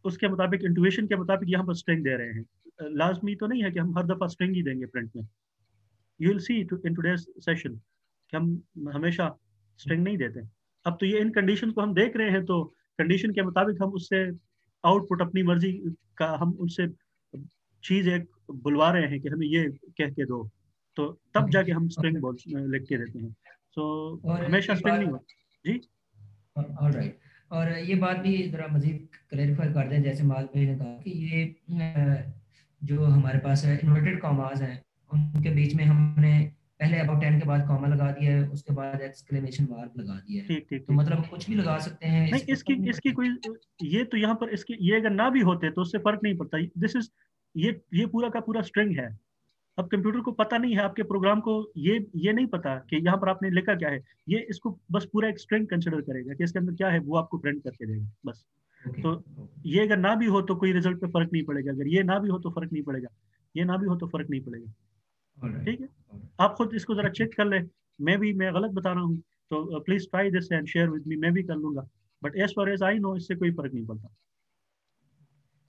उसके मुताबिक, इंट्यूशन के मुताबिक यहाँ पर स्ट्रिंग दे रहे हैं। लाजमी तो नहीं है कि हम हर दफा स्ट्रिंग ही देंगे प्रिंट में। You will C in today's session कि हम हमेशा स्ट्रिंग नहीं देते। अब तो ये इन कंडीशन को हम देख रहे हैं, तो कंडीशन के मुताबिक हम उससे आउटपुट अपनी मर्जी का हम उनसे चीज एक बुलवा रहे हैं कि हमें ये कह के दो, तो तब ओके। जाके हम स्ट्रिंग बोल लिख के देते हैं। सो और हमेशा ये स्ट्रिंग नहीं बात, होती जी। ऑल राइट, और ये बात भी जरा मजीद क्लैरिफाई कर दें, जैसे माल भाई ने कहा कि ये जो हमारे पास है इन्वर्टेड कॉमास हैं, उनके बीच में हमने पहले अबाउट 10 के बाद कॉमा लगा दिया है, उसके बाद एक्सक्लेमेशन मार्क लगा दिया है। ठीक ठीक तो ठीक। मतलब कुछ भी लगा सकते हैं, नहीं, इससे इसकी फर्क नहीं इसकी पड़ता? कोई, ये तो यहाँ पर इसके ये अगर ना भी होते तो उससे फर्क नहीं पड़ता। दिस इज, ये पूरा का पूरा स्ट्रिंग है। अब कंप्यूटर को पता नहीं है, आपके प्रोग्राम को ये नहीं पता कि यहाँ पर आपने लिखा क्या है। ये इसको बस पूरा एक स्ट्रिंग कंसिडर करेगा कि इसके अंदर क्या है, वो आपको प्रिंट करके देगा बस। ओके। तो ये अगर ना भी हो तो कोई रिजल्ट पे फर्क नहीं पड़ेगा, अगर ये ना भी हो तो फर्क नहीं पड़ेगा, ये ना भी हो तो फर्क नहीं पड़ेगा। All right. ठीक है, आप खुद इसको जरा चेक कर ले। मैं गलत बता रहा हूँ तो please try this and share with me, मैं भी कर लूंगा। But as far as I know, इससे कोई फर्क नहीं पड़ता।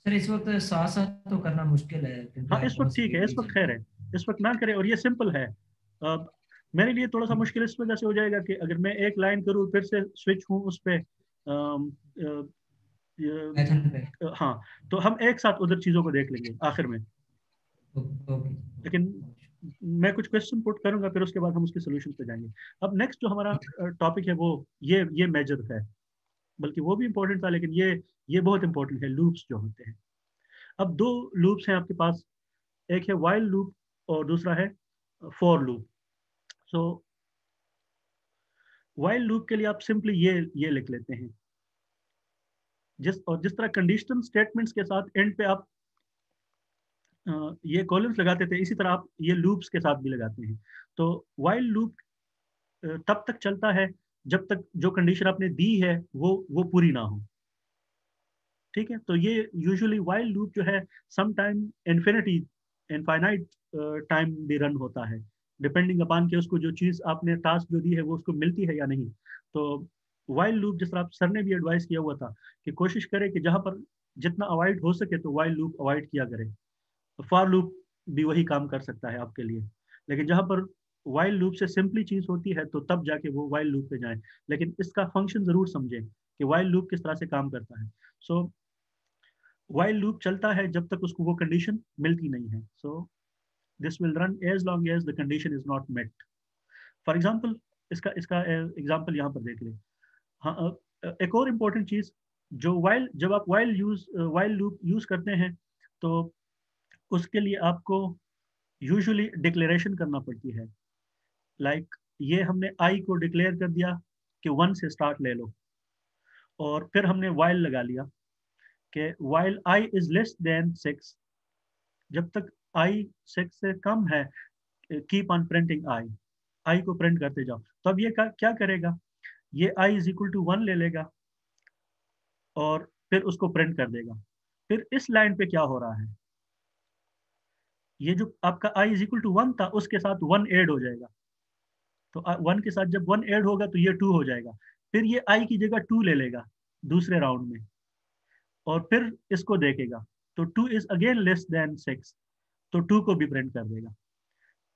सर इस वक्त साथ साथ तो करना मुश्किल है क्योंकि हाँ, आप इस वक्त बहुत ठीक है, स्पीड इस भी वक्त चलते खैर हैं। है, इस वक्त ना करें। और ये सिंपल है। मेरे लिए थोड़ा सा मुश्किल इस वजह से हो जाएगा कि अगर मैं एक लाइन करूँ फिर से स्विच हूँ उस पर, मैथन पे। हाँ, तो हम एक साथ उधर चीज़ों को देख लेंगे आखिर में। ओके। लेकिन मैं कुछ क्वेश्चन पुट करूंगा, फिर उसके बाद हम उसके सोल्यूशन पे जाएंगे। अब नेक्स्ट जो हमारा टॉपिक है वो ये मेजर है, बल्कि वो भी इंपॉर्टेंट था, लेकिन ये बहुत इंपॉर्टेंट है, लूप्स जो होते हैं। अब दो लूप्स हैं आपके पास, एक है वाइल लूप और दूसरा है for loop. So while loop के लिए आप सिंपली ये लिख लेते हैं, जिस तरह कंडीशनल स्टेटमेंट्स के साथ एंड पे आप ये कॉलम्स लगाते थे, इसी तरह आप ये लूप्स के साथ भी लगाते हैं। तो वाइल लूप तब तक चलता है जब तक जो कंडीशन आपने दी है वो पूरी ना हो। ठीक है, तो ये यूजुअली वाइल लूप जो है some time infinity, infinite time भी रन होता है, डिपेंडिंग अपॉन के उसको जो चीज़ आपने टास्क जो दी है वो उसको मिलती है या नहीं। तो वाइल लूप, जिस तरह आप सर ने भी एडवाइस किया हुआ था कि कोशिश करें कि जहाँ पर जितना अवॉइड हो सके तो वाइल लूप अवॉइड किया करें। फॉर लूप भी वही काम कर सकता है आपके लिए, लेकिन जहाँ पर वाइल लूप से सिंपली चीज होती है तो तब जाके वो वाइल लूप पे जाएं। लेकिन इसका फंक्शन जरूर समझें कि वाइल लूप किस तरह से काम करता है। सो वाइल लूप चलता है जब तक उसको वो कंडीशन मिलती नहीं है। So this will run as long as the condition is not met. For example, इसका इसका एग्जाम्पल यहाँ पर देख लें। हाँ, एक और इम्पोर्टेंट चीज, जो वाइल जब आप वाइल लूप यूज करते हैं तो उसके लिए आपको यूजुअली डिक्लेरेशन करना पड़ती है। लाइक ये हमने आई को डिक्लेयर कर दिया कि 1 से स्टार्ट ले लो, और फिर हमने वाइल लगा लिया कि while I is less than 6, जब तक आई 6 से कम है कीप ऑन प्रिंटिंग आई को प्रिंट करते जाओ। तो अब ये क्या करेगा, ये आई इज इक्वल टू 1 ले लेगा और फिर उसको प्रिंट कर देगा। फिर इस लाइन पे क्या हो रहा है, ये जो आपका आई इज इक्वल टू 1 था उसके साथ 1 ऐड हो जाएगा। तो 1 के साथ जब 1 ऐड होगा तो ये 2 हो जाएगा। फिर ये आई की जगह 2 ले लेगा दूसरे राउंड में, और फिर इसको देखेगा तो 2 इज अगेन लेस देन 6, तो 2 को भी प्रिंट कर देगा।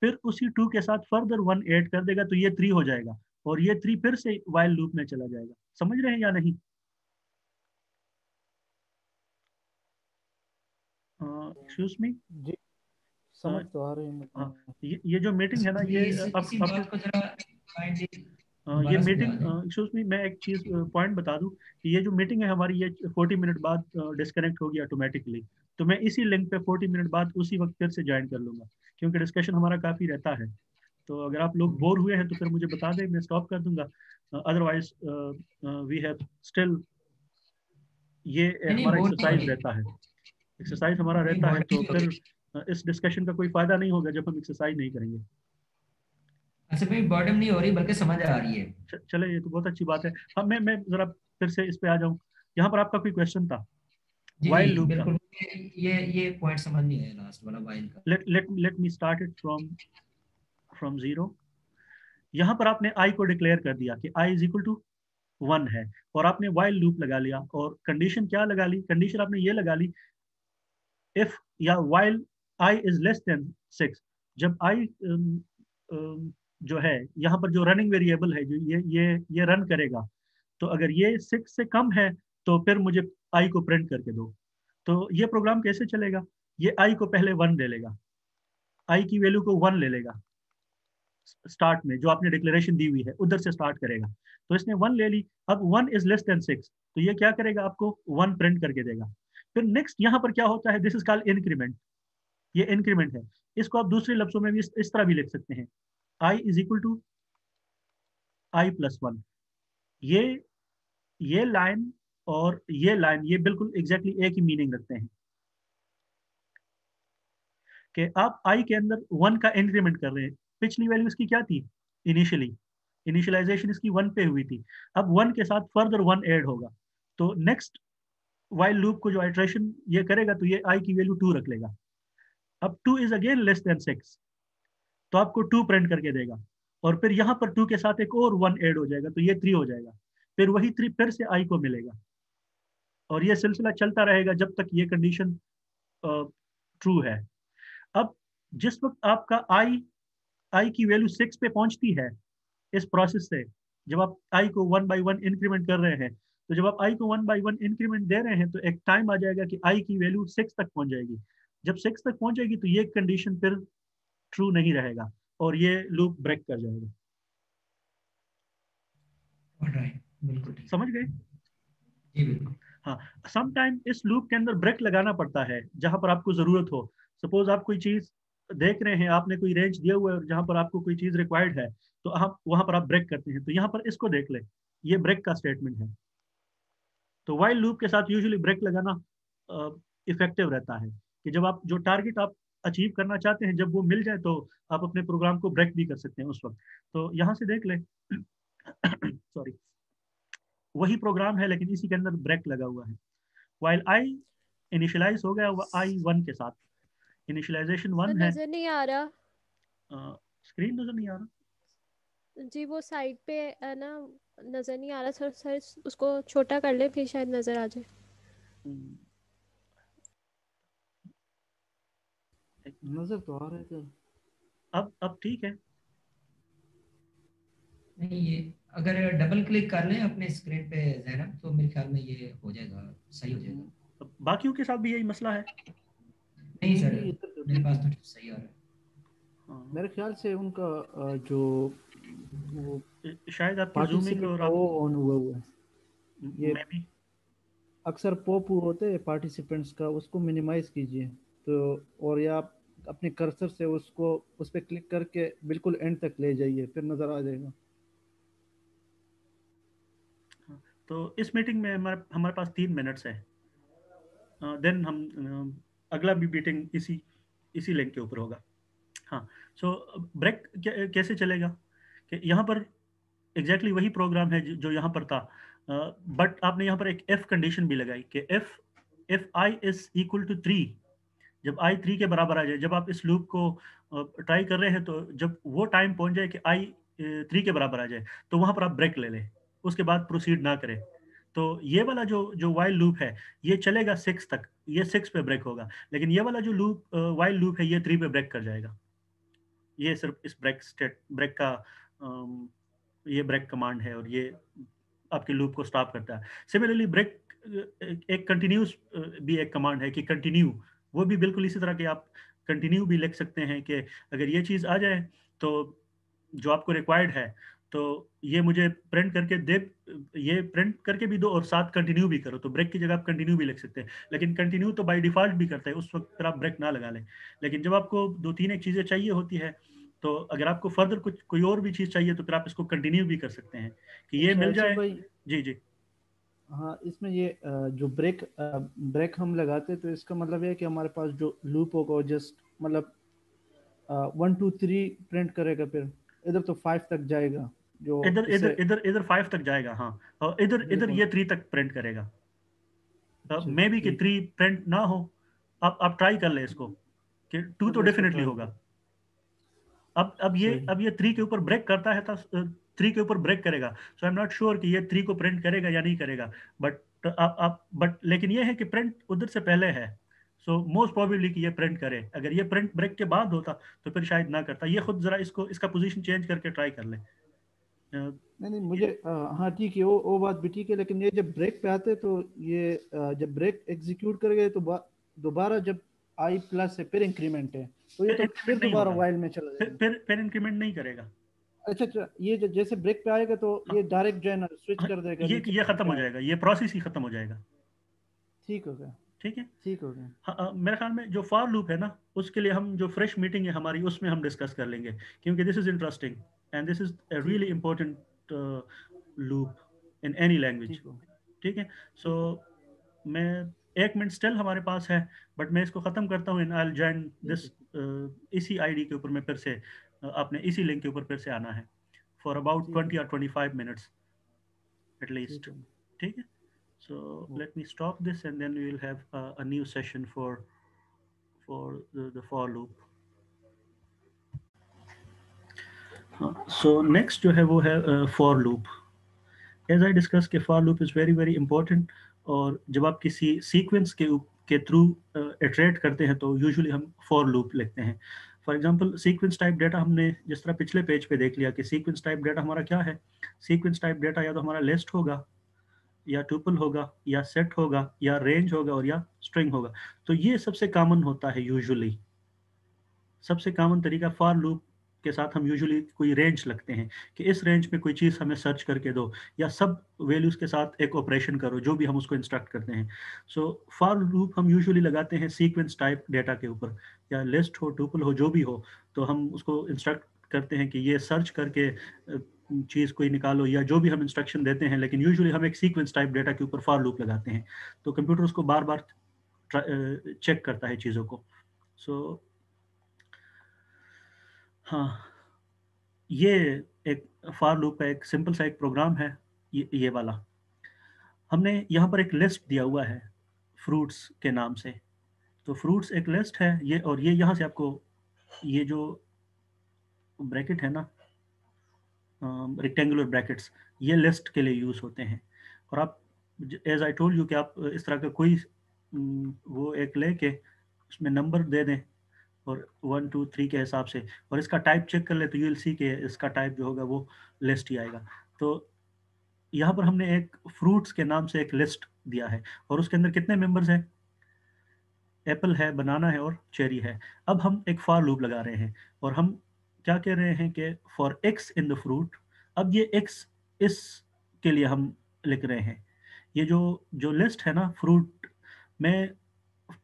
फिर उसी 2 के साथ फर्दर 1 ऐड कर देगा तो ये 3 हो जाएगा, और ये 3 फिर से वाइल लूप में चला जाएगा। समझ रहे हैं या नहीं? Excuse me. जी समझ तो आ रही है हाँ, मुझे। ये जो मीटिंग है ना, ये इसी अब बात को जरा काइंडली ये दोबारा समझा मीटिंग, दें। एक्सक्यूज मी, मैं एक चीज पॉइंट बता दूं कि ये जो मीटिंग है हमारी, ये 40 मिनट बाद डिस्कनेक्ट होगी ऑटोमेटिकली। तो मैं इसी लिंक पे 40 मिनट बाद उसी वक्त फिर से ज्वाइन कर लूंगा, क्योंकि डिस्कशन हमारा काफी रहता है। तो अगर आप लोग बोर हुए हैं तो फिर मुझे बता दें, मैं स्टॉप कर दूंगा। अदरवाइज वी हैव स्टिल, ये नहीं नहीं, हमारा बोर नहीं हो एक्सरसाइज रही। रहता है, एक्सरसाइज हमारा नहीं, रहता बोर है। नहीं तो हो फिर रही। इस डिस्कशन का कोई फायदा नहीं होगा जब हम एक्सरसाइज नहीं करेंगे। अच्छा भाई, बॉर्डम नहीं हो रही बल्कि समझ आ रही है। चले, ये तो बहुत अच्छी बात है। हाँ, मैं जरा फिर से इस पे आ जाऊँ। यहाँ पर आपका कोई क्वेश्चन था? जी while जी loop का। बिल्कुल, ये पॉइंट समझ नहीं आया लास्ट वाला while का। let me start it from 0। यहाँ पर आपने i को डिक्लेयर कर दिया कि i इज इक्वल टू 1 है, और आपने while लूप लगा लिया, और कंडीशन क्या लगा ली, कंडीशन आपने ये लगा ली if या while i is less than 6। जब i जो है यहाँ पर जो रनिंग वेरिएबल है, जो ये रन करेगा, तो अगर ये 6 से कम है तो फिर मुझे i को प्रिंट करके दो। तो ये प्रोग्राम कैसे चलेगा, ये i को पहले 1 ले लेगा, i की वैल्यू को 1 ले लेगा, स्टार्ट में जो आपने डिक्लेरेशन दी हुई है उधर से स्टार्ट करेगा। तो इसने 1 ले ली, अब 1 इज लेस देन 6, तो ये क्या करेगा, आपको 1 प्रिंट करके देगा। फिर नेक्स्ट यहाँ पर क्या होता है, दिस इज कॉल्ड इंक्रीमेंट, ये इंक्रीमेंट है। इसको आप दूसरे लफ्जों में भी इस तरह भी लिख सकते हैं, i is equal to i plus 1। ये ये लाइन और ये लाइन ये बिल्कुल एग्जैक्टली एक ही मीनिंग रखते हैं कि आप i के अंदर 1 का इंक्रीमेंट कर रहे हैं। पिछली वैल्यू इसकी क्या थी, इनिशियलाइजेशन इसकी 1 पे हुई थी, अब 1 के साथ फर्दर 1 ऐड होगा, तो नेक्स्ट वाइल लूप को जो आइट्रेशन ये करेगा तो ये i की वैल्यू 2 रख लेगा। अब 2 इज अगेन लेस देन 6, तो आपको 2 प्रिंट करके देगा, और फिर यहाँ पर 2 के साथ एक और 1 ऐड हो जाएगा, तो ये 3 हो जाएगा, फिर वही 3 फिर से i को मिलेगा, और ये सिलसिला चलता रहेगा जब तक ये कंडीशन ट्रू है। अब जिस वक्त आपका i की वैल्यू 6 पे पहुंचती है इस प्रोसेस से, जब आप i को 1 बाई 1 इंक्रीमेंट कर रहे हैं, तो जब आप i को 1 बाई 1 इंक्रीमेंट दे रहे हैं तो एक टाइम आ जाएगा कि i की वैल्यू 6 तक पहुंच जाएगी। जब 6 तक पहुंच जाएगी तो ये कंडीशन फिर ट्रू नहीं रहेगा और ये लूप ब्रेक कर जाएगा। ऑलराइट, बिल्कुल ठीक। समझ गए? जी बिल्कुल। हाँ, समटाइम इस लूप के अंदर ब्रेक लगाना पड़ता है जहां पर आपको जरूरत हो। सपोज आप कोई चीज देख रहे हैं, आपने कोई रेंज दिया हुआ है और जहां पर आपको कोई चीज रिक्वायर्ड है, तो आप वहां पर आप ब्रेक करते हैं। तो यहाँ पर इसको देख ले, ये ब्रेक का स्टेटमेंट है। तो वाइल लूप के साथ यूजुअली ब्रेक लगाना इफेक्टिव रहता है कि जब आप जो टारगेट आप अचीव करना चाहते हैं जब वो मिल जाए तो आप अपने प्रोग्राम को ब्रेक भी कर सकते हैं उस वक्त। तो यहाँ से देख ले सॉरी, वही प्रोग्राम है लेकिन इसी के अंदर ब्रेक लगा हुआ है। वाइल आई इनिशियलाइज हो गया आई 1 के साथ, इनिशियलाइजेशन 1 है। नजर नहीं आ रहा, स्क्रीन नजर नहीं आ रहा जी वो साइड पे है ना, नजर नहीं आ रहा सर। सर उसको छोटा कर ले फिर शायद नजर आ जाए। नजर तो आ रहा है सर। अब ठीक है। नहीं, ये अगर डबल क्लिक कर लें अपने स्क्रीन पे जैनब, तो मेरे ख्याल में ये हो जाएगा, सही हो जाएगा। बाकियों के साथ भी यही मसला है? नहीं सर, नहीं, इधर तो मेरे पास तो सही आ रहा है। मेरे ख्याल से उनका जो वो शायद आपकी जूमिंग पार्टिसिपेंट और का आप वो ऑन हुआ हुआ है। ये मैं भी अक्सर पॉप होते हैं पार्टिसिपेंट्स का, उसको मिनिमाइज कीजिए तो, और या आप अपने कर्सर से उसको उस पर क्लिक करके बिल्कुल एंड तक ले जाइए, फिर नज़र आ जाएगा। तो इस मीटिंग में हमारे पास 3 मिनट्स है, देन हम अगला भी मीटिंग इसी लिंक के ऊपर होगा। हाँ, सो ब्रेक कैसे चलेगा कि यहाँ पर एग्जैक्टली वही प्रोग्राम है जो यहाँ पर था, बट आपने यहाँ पर एक एफ कंडीशन भी लगाई कि if I is equal to 3, जब आई 3 के बराबर आ जाए, जब आप इस लूप को ट्राई कर रहे हैं तो जब वो टाइम पहुंच जाए कि आई 3 के बराबर आ जाए तो वहां पर आप ब्रेक ले लें, उसके बाद प्रोसीड ना करें। तो ये वाला जो वाइल लूप है ये चलेगा 6 तक, ये 6 पे ब्रेक होगा, लेकिन ये वाला जो लूप वाइल लूप है ये 3 पे ब्रेक कर जाएगा। ये सिर्फ इस ब्रेक का ये ब्रेक कमांड है और ये आपके लूप को स्टॉप करता है। सिमिलरली ब्रेक एक कंटिन्यूस भी एक कमांड है कि कंटिन्यू, वो भी बिल्कुल इसी तरह के आप कंटिन्यू भी लिख सकते हैं कि अगर ये चीज़ आ जाए तो जो आपको रिक्वायर्ड है तो ये मुझे प्रिंट करके दे, ये प्रिंट करके भी दो और साथ कंटिन्यू भी करो, तो ब्रेक की जगह आप कंटिन्यू भी लिख सकते हैं। लेकिन कंटिन्यू तो बाय डिफॉल्ट भी करता है, उस वक्त फिर आप ब्रेक ना लगा लें। लेकिन जब आपको 2-3 एक चीज़ें चाहिए होती है तो अगर आपको फर्दर कोई और भी चीज़ चाहिए तो फिर आप इसको कंटिन्यू भी कर सकते हैं कि ये मिल जाए। भाई जी जी हाँ, इसमें ये जो ब्रेक हम लगाते हैं तो इसका मतलब है कि हमारे पास जो लूप होगा जस्ट मतलब 1 2 3 प्रिंट करेगा, फिर इधर तो 5 तक जाएगा जो इधर इससे इधर इधर इधर 5 तक जाएगा। हाँ, और इधर इधर बिल्कुल। ये 3 तक प्रिंट करेगा। मे बी कि 3 प्रिंट ना हो, आप ट्राई कर ले इसको कि 2 तो डेफिनेटली होगा। अब ये 3 के ऊपर ब्रेक करता है, तो 3 के ऊपर ब्रेक करेगा, सो आई एम नॉट श्योर कि ये 3 को प्रिंट करेगा या नहीं करेगा, बट लेकिन ये है कि प्रिंट उधर से पहले है, सो मोस्ट प्रोबेबली कि ये प्रिंट करे। अगर ये प्रिंट ब्रेक के बाद होता तो फिर शायद ना करता। ये खुद जरा इसका पोजीशन चेंज करके ट्राई कर ले। नहीं मुझे हाँ ठीक है, वो बात भी ठीक है, लेकिन ये जब ब्रेक पे आते तो ये जब ब्रेक एग्जीक्यूट कर गए तो दोबारा जब आई प्लस है फिर इंक्रीमेंट है, तो ये तो फिर दोबारा वाइल में चला जाएगा, फिर इंक्रीमेंट नहीं करेगा। अच्छा ये जैसे ब्रेक पे आएगा तो ये डायरेक्ट जो है ना स्विच कर देगा, ये खत्म हो जाएगा, ये प्रोसेस ही खत्म हो जाएगा। ठीक हो गया, ठीक है, ठीक हो गया। हाँ, मेरे ख्याल में जो फॉर लूप है ना, उसके लिए हम जो फ्रेश मीटिंग है हमारी उसमें हम डिस्कस कर लेंगे, क्योंकि this is interesting and this is a really important loop in any language. ठीक है, सो मैं 1 मिनट स्टिल हमारे पास है, बट मैं इसको ख़त्म करता हूँ। आई विल जॉइन दिस इसी आईडी के ऊपर मैं फिर से आपने इसी लिंक के ऊपर फिर से आना है for about 20 or 25 minutes at least. ठीक है, so let me stop this and then we will have a new session for the for loop. So next जो है वो है for loop. As I discussed कि for loop is very very important, और जब आप किसी सीक्वेंस के थ्रू इटरेट करते हैं तो यूजुअली हम for loop लिखते हैं। For example sequence type data हमने जिस तरह पिछले पेज पे देख लिया कि सीक्वेंस टाइप डेटा हमारा क्या है। सीक्वेंस टाइप डेटा या तो हमारा लिस्ट होगा, या ट्यूपल होगा, या सेट होगा, या रेंज होगा, और या स्ट्रिंग होगा। तो ये सबसे कॉमन होता है यूजुअली। सबसे कॉमन तरीका फॉर लूप के साथ हम यूजुअली कोई रेंज लगते हैं कि इस रेंज में कोई चीज़ हमें सर्च करके दो, या सब वैल्यूज़ के साथ एक ऑपरेशन करो जो भी हम उसको इंस्ट्रक्ट करते हैं। सो फॉर लूप हम यूजुअली लगाते हैं सीक्वेंस टाइप डेटा के ऊपर, या लिस्ट हो, ट्यूपल हो, जो भी हो, तो हम उसको इंस्ट्रक्ट करते हैं कि ये सर्च करके चीज़ कोई निकालो, या जो भी हम इंस्ट्रक्शन देते हैं। लेकिन यूजुअली हम एक सीक्वेंस टाइप डेटा के ऊपर फॉर लूप लगाते हैं, तो कंप्यूटर उसको बार बार चेक करता है चीज़ों को। सो हाँ, ये एक फॉर लूप का एक सिंपल सा एक प्रोग्राम है। ये वाला हमने यहाँ पर एक लिस्ट दिया हुआ है फ्रूट्स के नाम से। तो फ्रूट्स एक लिस्ट है ये, और ये यहाँ से आपको ये जो ब्रैकेट है ना, रेक्टेंगुलर ब्रैकेट्स, ये लिस्ट के लिए यूज़ होते हैं। और आप एज आई टोल्ड यू कि आप इस तरह का कोई वो एक लेके उसमें नंबर दे दें, और 1 2 3 के हिसाब से, और इसका टाइप चेक कर ले तो यू विल सी के इसका टाइप जो होगा वो लिस्ट ही आएगा। तो यहाँ पर हमने एक फ्रूट्स के नाम से एक लिस्ट दिया है, और उसके अंदर कितने मेंबर्स हैं? एप्पल है, बनाना है, और चेरी है। अब हम एक फॉर लूप लगा रहे हैं, और हम क्या कह रहे हैं कि for x in the fruit. अब ये एक्स इस के लिए हम लिख रहे हैं। ये जो लिस्ट है ना फ्रूट, मैं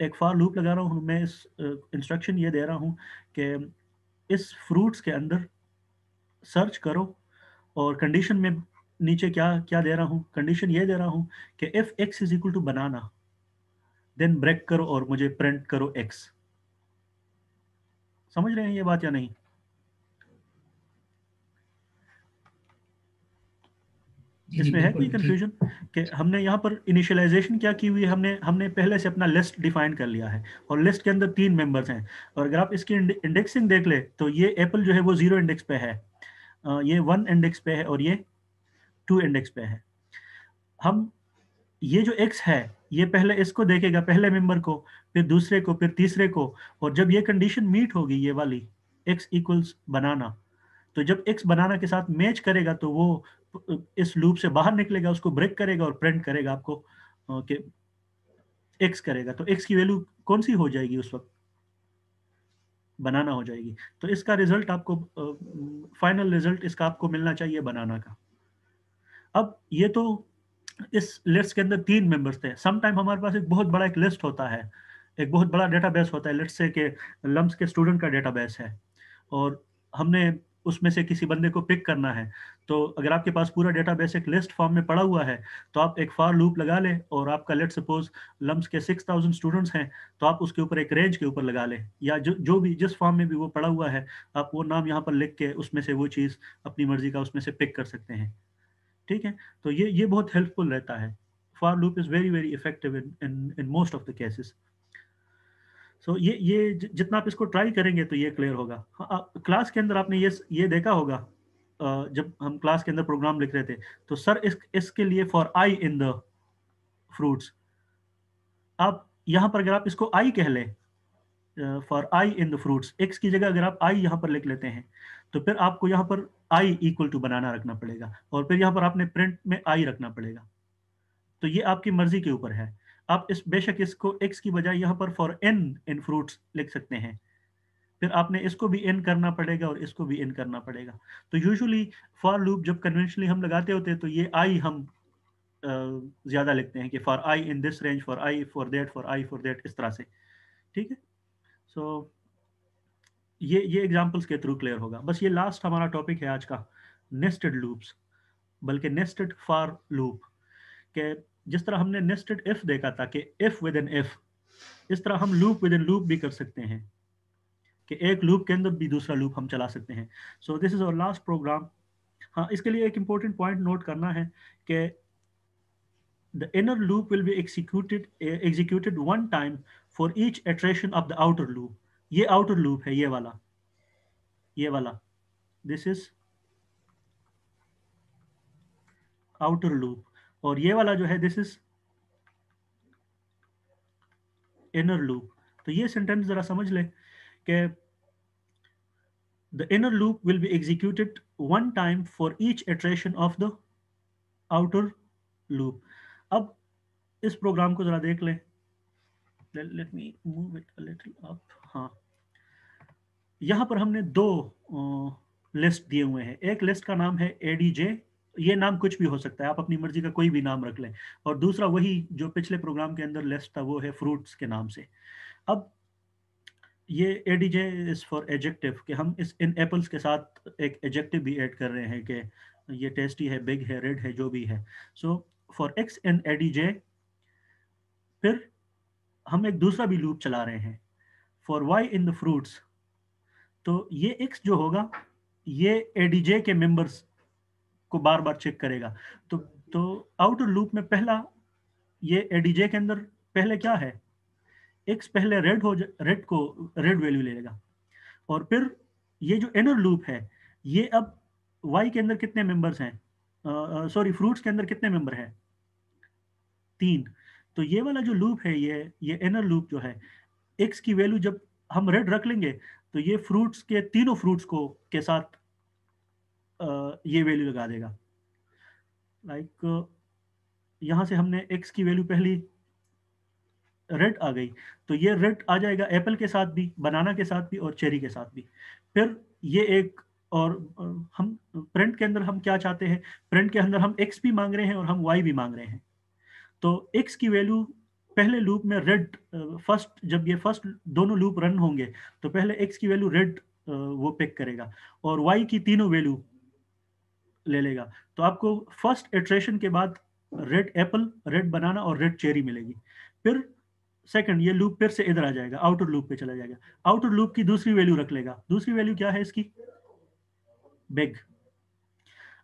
एक फॉर लूप लगा रहा हूँ, मैं इस इंस्ट्रक्शन ये दे रहा हूँ कि इस फ्रूट्स के अंदर सर्च करो, और कंडीशन में नीचे क्या क्या दे रहा हूँ, कंडीशन ये दे रहा हूँ कि if X is equal to banana then break करो और मुझे प्रिंट करो एक्स। समझ रहे हैं ये बात या नहीं? इसमें है कोई कंफ्यूजन कि हमने यहाँ पर इनिशियलाइजेशन क्या की हुई है? हमने पहले से अपना लिस्ट डिफाइन कर लिया है, और लिस्ट के अंदर 3 मेंबर्स हैं। और अगर आप इसकी इंडेक्सिंग देख ले तो ये एप्पल जो है वो 0 इंडेक्स पे है, ये 1 इंडेक्स पे है, और ये 2 इंडेक्स पे है। हम ये जो x है ये पहले इसको देखेगा, पहले मेंबर को, फिर दूसरे को, फिर तीसरे को, और जब ये कंडीशन मीट होगी ये वाली x इक्वल्स बनाना, तो जब x बनाना के साथ मैच करेगा तो वो इस लूप से बाहर निकलेगा, उसको ब्रेक करेगा और प्रिंट करेगा आपको कि x करेगा। तो x की वैल्यू कौन सी हो जाएगी उस वक्त? बनाना हो जाएगी। तो इसका रिजल्ट आपको फाइनल रिजल्ट इसका आपको मिलना चाहिए बनाना का। अब ये तो इस लिस्ट के अंदर 3 मेंबर्स थे। सम टाइम हमारे पास एक बहुत बड़ा एक लिस्ट होता है, एक बहुत बड़ा डेटाबेस होता है। लेट्स से कि लम्स के स्टूडेंट का डेटाबेस है, और हमने उसमें से किसी बंदे को पिक करना है। तो अगर आपके पास पूरा डेटाबेस एक लिस्ट फॉर्म में पड़ा हुआ है तो आप एक फॉर लूप लगा लें, और आपका लेट्स सपोज लम्स के 6000 स्टूडेंट्स हैं, तो आप उसके ऊपर एक रेंज के ऊपर लगा लें, या जो भी जिस फॉर्म में भी वो पड़ा हुआ है आप वो नाम यहाँ पर लिख के उसमें से वो चीज़ अपनी मर्जी का उसमें से पिक कर सकते हैं। ठीक है, तो ये बहुत हेल्पफुल रहता है for loop is very very effective in most of the cases. So ये जितना आप इसको ट्राई करेंगे तो ये क्लियर होगा। हाँ, क्लास के अंदर आपने ये देखा होगा, जब हम क्लास के अंदर प्रोग्राम लिख रहे थे तो सर इसके लिए for I in the fruits, आप यहाँ पर अगर आप इसको आई कह लें, for I in the fruits, x की जगह अगर आप आई यहाँ पर लिख लेते हैं तो फिर आपको यहाँ पर आई इक्वल टू बनाना रखना पड़ेगा और फिर यहाँ पर आपने प्रिंट में आई रखना पड़ेगा। तो ये आपकी मर्जी के ऊपर है। आप बेशक इसको एक्स की बजाय यहाँ पर फॉर एन इन फ्रूट्स लिख सकते हैं, फिर आपने इसको भी इन करना पड़ेगा और इसको भी इन करना पड़ेगा। तो यूजुअली फॉर लूप जब कन्वेंशनली हम लगाते होते हैं तो ये आई हम ज्यादा लिखते हैं कि for I in this range, for I for that, इस तरह से। ठीक है, सो ये एग्जांपल्स के थ्रू क्लियर होगा। बस ये लास्ट हमारा टॉपिक है आज का, नेस्टेड लूप्स, बल्कि नेस्टेड फॉर लूप। के जिस तरह हमने नेस्टेड इफ देखा था कि इफ विद इन इफ, इस तरह हम लूप विद इन लूप भी कर सकते हैं कि एक लूप के अंदर भी दूसरा लूप हम चला सकते हैं। So this is our last program. हाँ, इसके लिए एक इंपॉर्टेंट पॉइंट नोट करना है कि the inner loop will be executed one time for each iteration of the outer loop. ये outer loop है, ये वाला this is outer loop, और ये वाला जो है this is inner loop। तो ये सेंटेंस जरा समझ ले कि the inner loop will be executed one time for each iteration of the outer loop। अब इस प्रोग्राम को जरा देख लें। Let me move it a little up। हाँ, यहाँ पर हमने दो लिस्ट दिए हुए हैं। एक लिस्ट का नाम है ADJ, ये नाम कुछ भी हो सकता है, आप अपनी मर्जी का कोई भी नाम रख लें, और दूसरा वही जो पिछले प्रोग्राम के अंदर लिस्ट था वो है फ्रूट्स के नाम से। अब ये ADJ इज फॉर एडजेक्टिव, कि हम इन एप्पल्स के साथ एक एडजेक्टिव भी ऐड कर रहे हैं कि ये टेस्टी है, बिग है, रेड है, जो भी है। So for X in ADJ, फिर हम एक दूसरा भी लूप चला रहे हैं for Y in the fruits. तो ये X जो होगा ये ADJ के मेंबर्स को बार बार चेक करेगा। तो आउटर लूप में पहला ये ADJ के अंदर पहले क्या है, X पहले रेड को रेड वैल्यू लेगा, और फिर ये जो इनर लूप है ये अब Y के अंदर कितने मेंबर्स हैं, फ्रूट्स के अंदर कितने मेंबर हैं, 3। तो ये वाला जो लूप है ये इनर लूप जो है, X की वैल्यू जब हम रेड रख लेंगे तो ये फ्रूट्स के तीनों फ्रूट्स को के साथ ये वैल्यू लगा देगा। लाइक यहाँ से हमने X की वैल्यू पहली रेड आ गई, तो ये रेड आ जाएगा एप्पल के साथ भी, बनाना के साथ भी और चेरी के साथ भी। फिर ये एक और हम प्रिंट के अंदर हम क्या चाहते हैं, प्रिंट के अंदर हम X भी मांग रहे हैं और हम Y भी मांग रहे हैं। तो X की वैल्यू पहले लूप में रेड, जब ये फर्स्ट दोनों लूप रन होंगे तो पहले X की वैल्यू रेड वो पिक करेगा और Y की तीनों वैल्यू ले लेगा। तो आपको फर्स्ट इटरेशन के बाद रेड एप्पल, रेड बनाना और रेड चेरी मिलेगी। फिर सेकंड ये लूप फिर से इधर आ जाएगा, आउटर लूप पे चला जाएगा, आउटर लूप की दूसरी वैल्यू रख लेगा। दूसरी वैल्यू क्या है इसकी, बिग।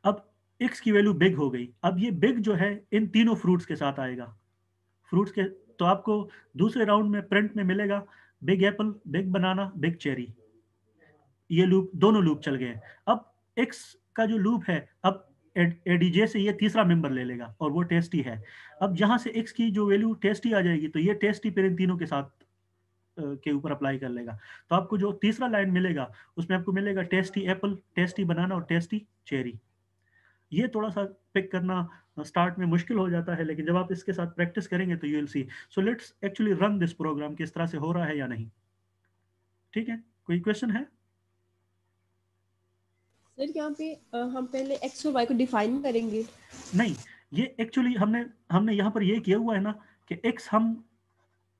अब X की वैल्यू बिग हो गई, अब ये बिग जो है इन तीनों फ्रूट्स के साथ आएगा, फ्रूट्स के। तो आपको दूसरे राउंड में प्रिंट में मिलेगा बिग एप्पल, बिग बनाना, बिग चेरी। ये लूप, दोनों लूप चल गए। अब X का जो लूप है, अब ADJ से ये तीसरा मेंबर ले लेगा और वो टेस्टी है। अब जहां से X की जो वैल्यू टेस्टी आ जाएगी तो ये टेस्टी फिर इन तीनों के साथ के ऊपर अप्लाई कर लेगा। तो आपको जो तीसरा लाइन मिलेगा उसमें आपको मिलेगा टेस्टी एप्पल, टेस्टी बनाना और टेस्टी चेरी। ये थोड़ा सा पिक करना स्टार्ट में मुश्किल हो जाता है, लेकिन जब आप इसके साथ प्रैक्टिस करेंगे तो you will see. So let's actually run this program, किस तरह से हो रहा है या नहीं। ठीक है, कोई क्वेश्चन है? सर यहाँ पे हम पहले X और Y को डिफाइन करेंगे? नहीं, ये एक्चुअली हमने यहाँ पर ये किया हुआ है ना कि X हम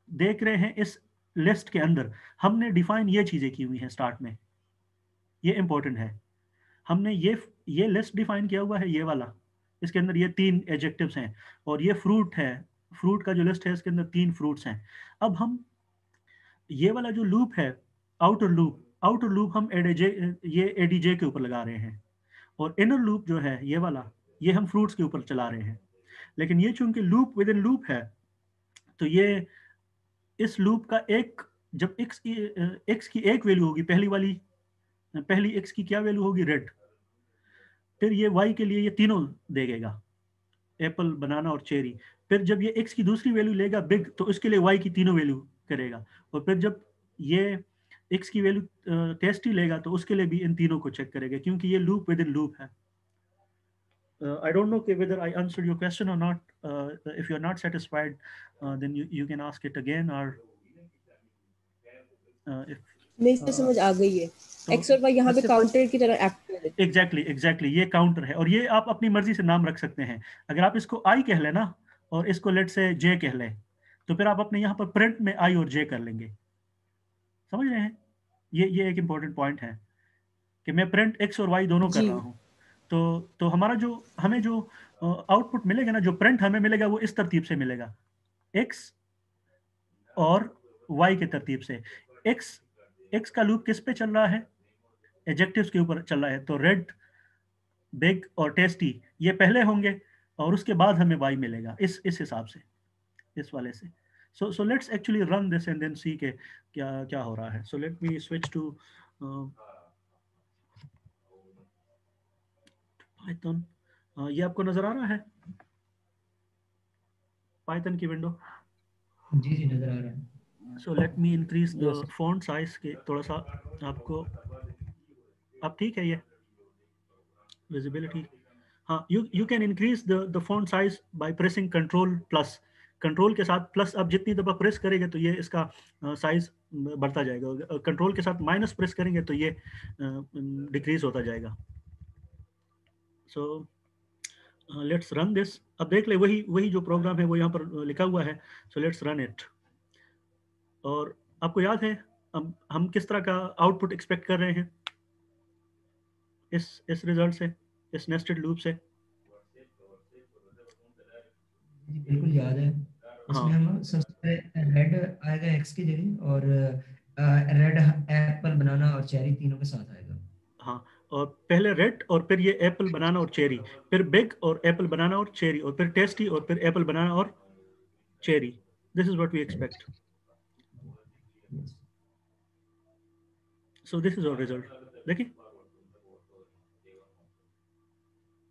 देख रहे हैं इस लिस्ट के अंदर, हमने डिफाइन ये चीजें की हुई हैं स्टार्ट में, ये इंपॉर्टेंट है। हमने ये लिस्ट डिफाइन किया हुआ है, ये वाला, इसके अंदर ये 3 एडजेक्टिव्स हैं और ये फ्रूट है, फ्रूट का जो लिस्ट है इसके अंदर 3 फ्रूट्स हैं। अब हम ये वाला जो लूप है आउटर लूप हम ADJ के ऊपर लगा रहे हैं, और इनर लूप जो है ये वाला, ये हम फ्रूट्स के ऊपर चला रहे हैं। लेकिन ये चूंकि लूप विद इन लूप है, तो ये इस लूप का एक, जब x की एक वैल्यू होगी, पहली x की क्या वैल्यू होगी, रेड, फिर ये y के लिए ये तीनों देगा, एप्पल, बनाना और चेरी। फिर जब ये x की दूसरी वैल्यू लेगा बिग, तो उसके लिए y की तीनों वैल्यू करेगा। और फिर जब ये x की वैल्यू टेस्टी लेगा, तो उसके लिए भी इन तीनों को चेक करेगा, क्योंकि ये लूप विद इन लूप है। I don't know whether I answered your question or not. If you're not satisfied, then you can ask it again, or if नहीं सर, समझ आ गई है। एक्स और वाई यहाँ पे काउंटर की तरह एक्ट कर रहे हैं। एग्जैक्टली ये काउंटर है, और ये आप अपनी मर्जी से नाम रख सकते हैं। अगर आप इसको आई कह लें ना, और इसको लेट से जे कह लें, तो फिर आप अपने यहाँ पर प्रिंट में आई और जे कर लेंगे। समझ रहे हैं? ये एक इम्पॉर्टेंट पॉइंट है कि मैं प्रिंट एक्स और वाई दोनों कर जी। रहा हूँ। तो हमें जो आउटपुट मिलेगा ना, जो प्रिंट हमें मिलेगा, वो इस तरतीब से मिलेगा, एक्स और वाई के तरतीब से। एक्स का लूप किस पे चल रहा है? एडजेक्टिव्स के ऊपर चल रहा है, तो रेड, बिग और टेस्टी ये पहले होंगे, और उसके बाद हमें वाई मिलेगा, इस हिसाब से, इस वाले से। So let's actually run this and then see के क्या क्या हो रहा है। So let me switch to Python. ये आपको नजर आ रहा है पाइथन की विंडो? जी जी नजर आ रहा है। So let me increase the font size के थोड़ा सा आपको। अब ठीक है ये विजिबिलिटी? हाँ, you can increase the font size by pressing control plus. Control के साथ प्लस आप जितनी दफ़ा प्रेस करेंगे तो ये इसका साइज बढ़ता जाएगा। कंट्रोल के साथ माइनस प्रेस करेंगे तो ये डिक्रीज होता जाएगा। सो लेट्स रन दिस। अब देख ले, वही जो प्रोग्राम है वो यहाँ पर लिखा हुआ है। So let's run it. और आपको याद है अब हम किस तरह का आउटपुट एक्सपेक्ट कर रहे हैं इस रिजल्ट से, इस नेस्टेड लूप से? जी बिल्कुल याद है। इसमें हाँ हम सबसे रेड आएगा एक्स की जगह, और रेड एप्पल बनाना और चेरी तीनों के साथ आएगा। हाँ, और पहले रेड और फिर ये एप्पल, बनाना और चेरी, फिर बिग और एप्पल, बनाना और चेरी, और फिर टेस्टी और फिर एप्पल, बनाना और cherry. This is what we expect. So this is our result. देखिए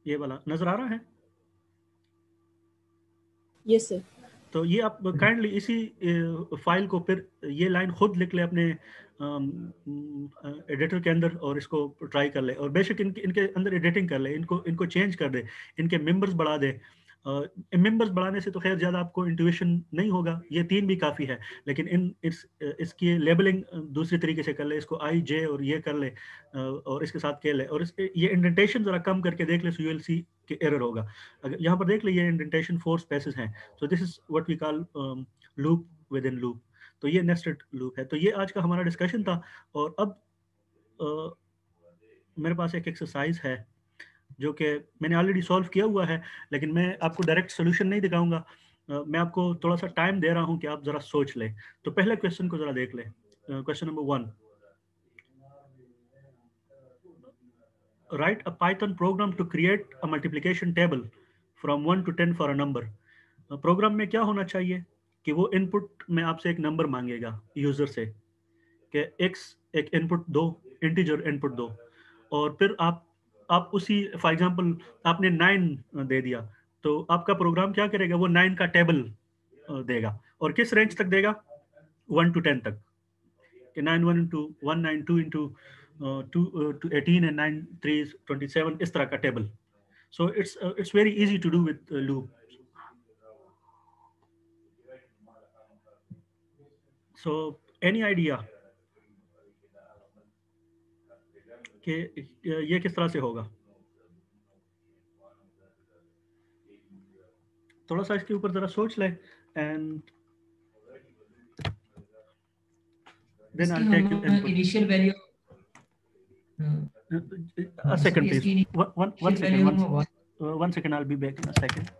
ये वाला नजर आ रहा है? Yes sir. तो ये आप काइंडली इसी फाइल को फिर ये लाइन खुद लिख ले अपने एडिटर के अंदर, और इसको ट्राई कर ले, और बेशक इनके अंदर एडिटिंग कर ले, इनको चेंज कर दे, इनके मेंबर्स बढ़ा दे। मेंबर्स बढ़ाने से तो खैर ज़्यादा आपको इंट्यूशन नहीं होगा, ये 3 भी काफ़ी है, लेकिन इसकी लेबलिंग दूसरी तरीके से कर ले, इसको आई जे और ये कर ले, और इसके साथ के ले, और ये इंडेंटेशन ज़रा कम करके देख ले, सो यू विल सी कि एरर होगा। अगर यहाँ पर देख ले, ये इंडेंटेशन 4 स्पेसेस हैं। So this is what we call loop within loop. तो ये नेस्टेड लूप है। तो ये आज का हमारा डिस्कशन था। और अब मेरे पास एक एक्सरसाइज है जो कि मैंने ऑलरेडी सॉल्व किया हुआ है, लेकिन मैं आपको डायरेक्ट सोल्यूशन नहीं दिखाऊंगा। मैं आपको थोड़ा सा टाइम दे रहा हूं कि आप ज़रा सोच लें। तो पहले क्वेश्चन को ज़रा देख लें। Question number 1, write a Python program to create a multiplication table from 1 to 10 for a number. Programme में क्या होना चाहिए कि वो इनपुट में आपसे एक नंबर मांगेगा यूजर से, कि x एक इनपुट दो, इंटीजर इनपुट दो, और फिर आप उसी, फॉर एग्जांपल आपने 9 दे दिया, तो आपका प्रोग्राम क्या करेगा, वो 9 का टेबल देगा। और किस रेंज तक देगा? 1 to 10 तक, कि 9 1 into 1 9 2 into 2 to 18 and 9 3 is 27, इस तरह का table. So it's very easy to do with loop. So any idea कि ये किस तरह से होगा? थोड़ा सा इसके ऊपर जरा सोच ले, and then I'll take your input. Initial value A second please. One second. Value 1 second, I'll be back in a second.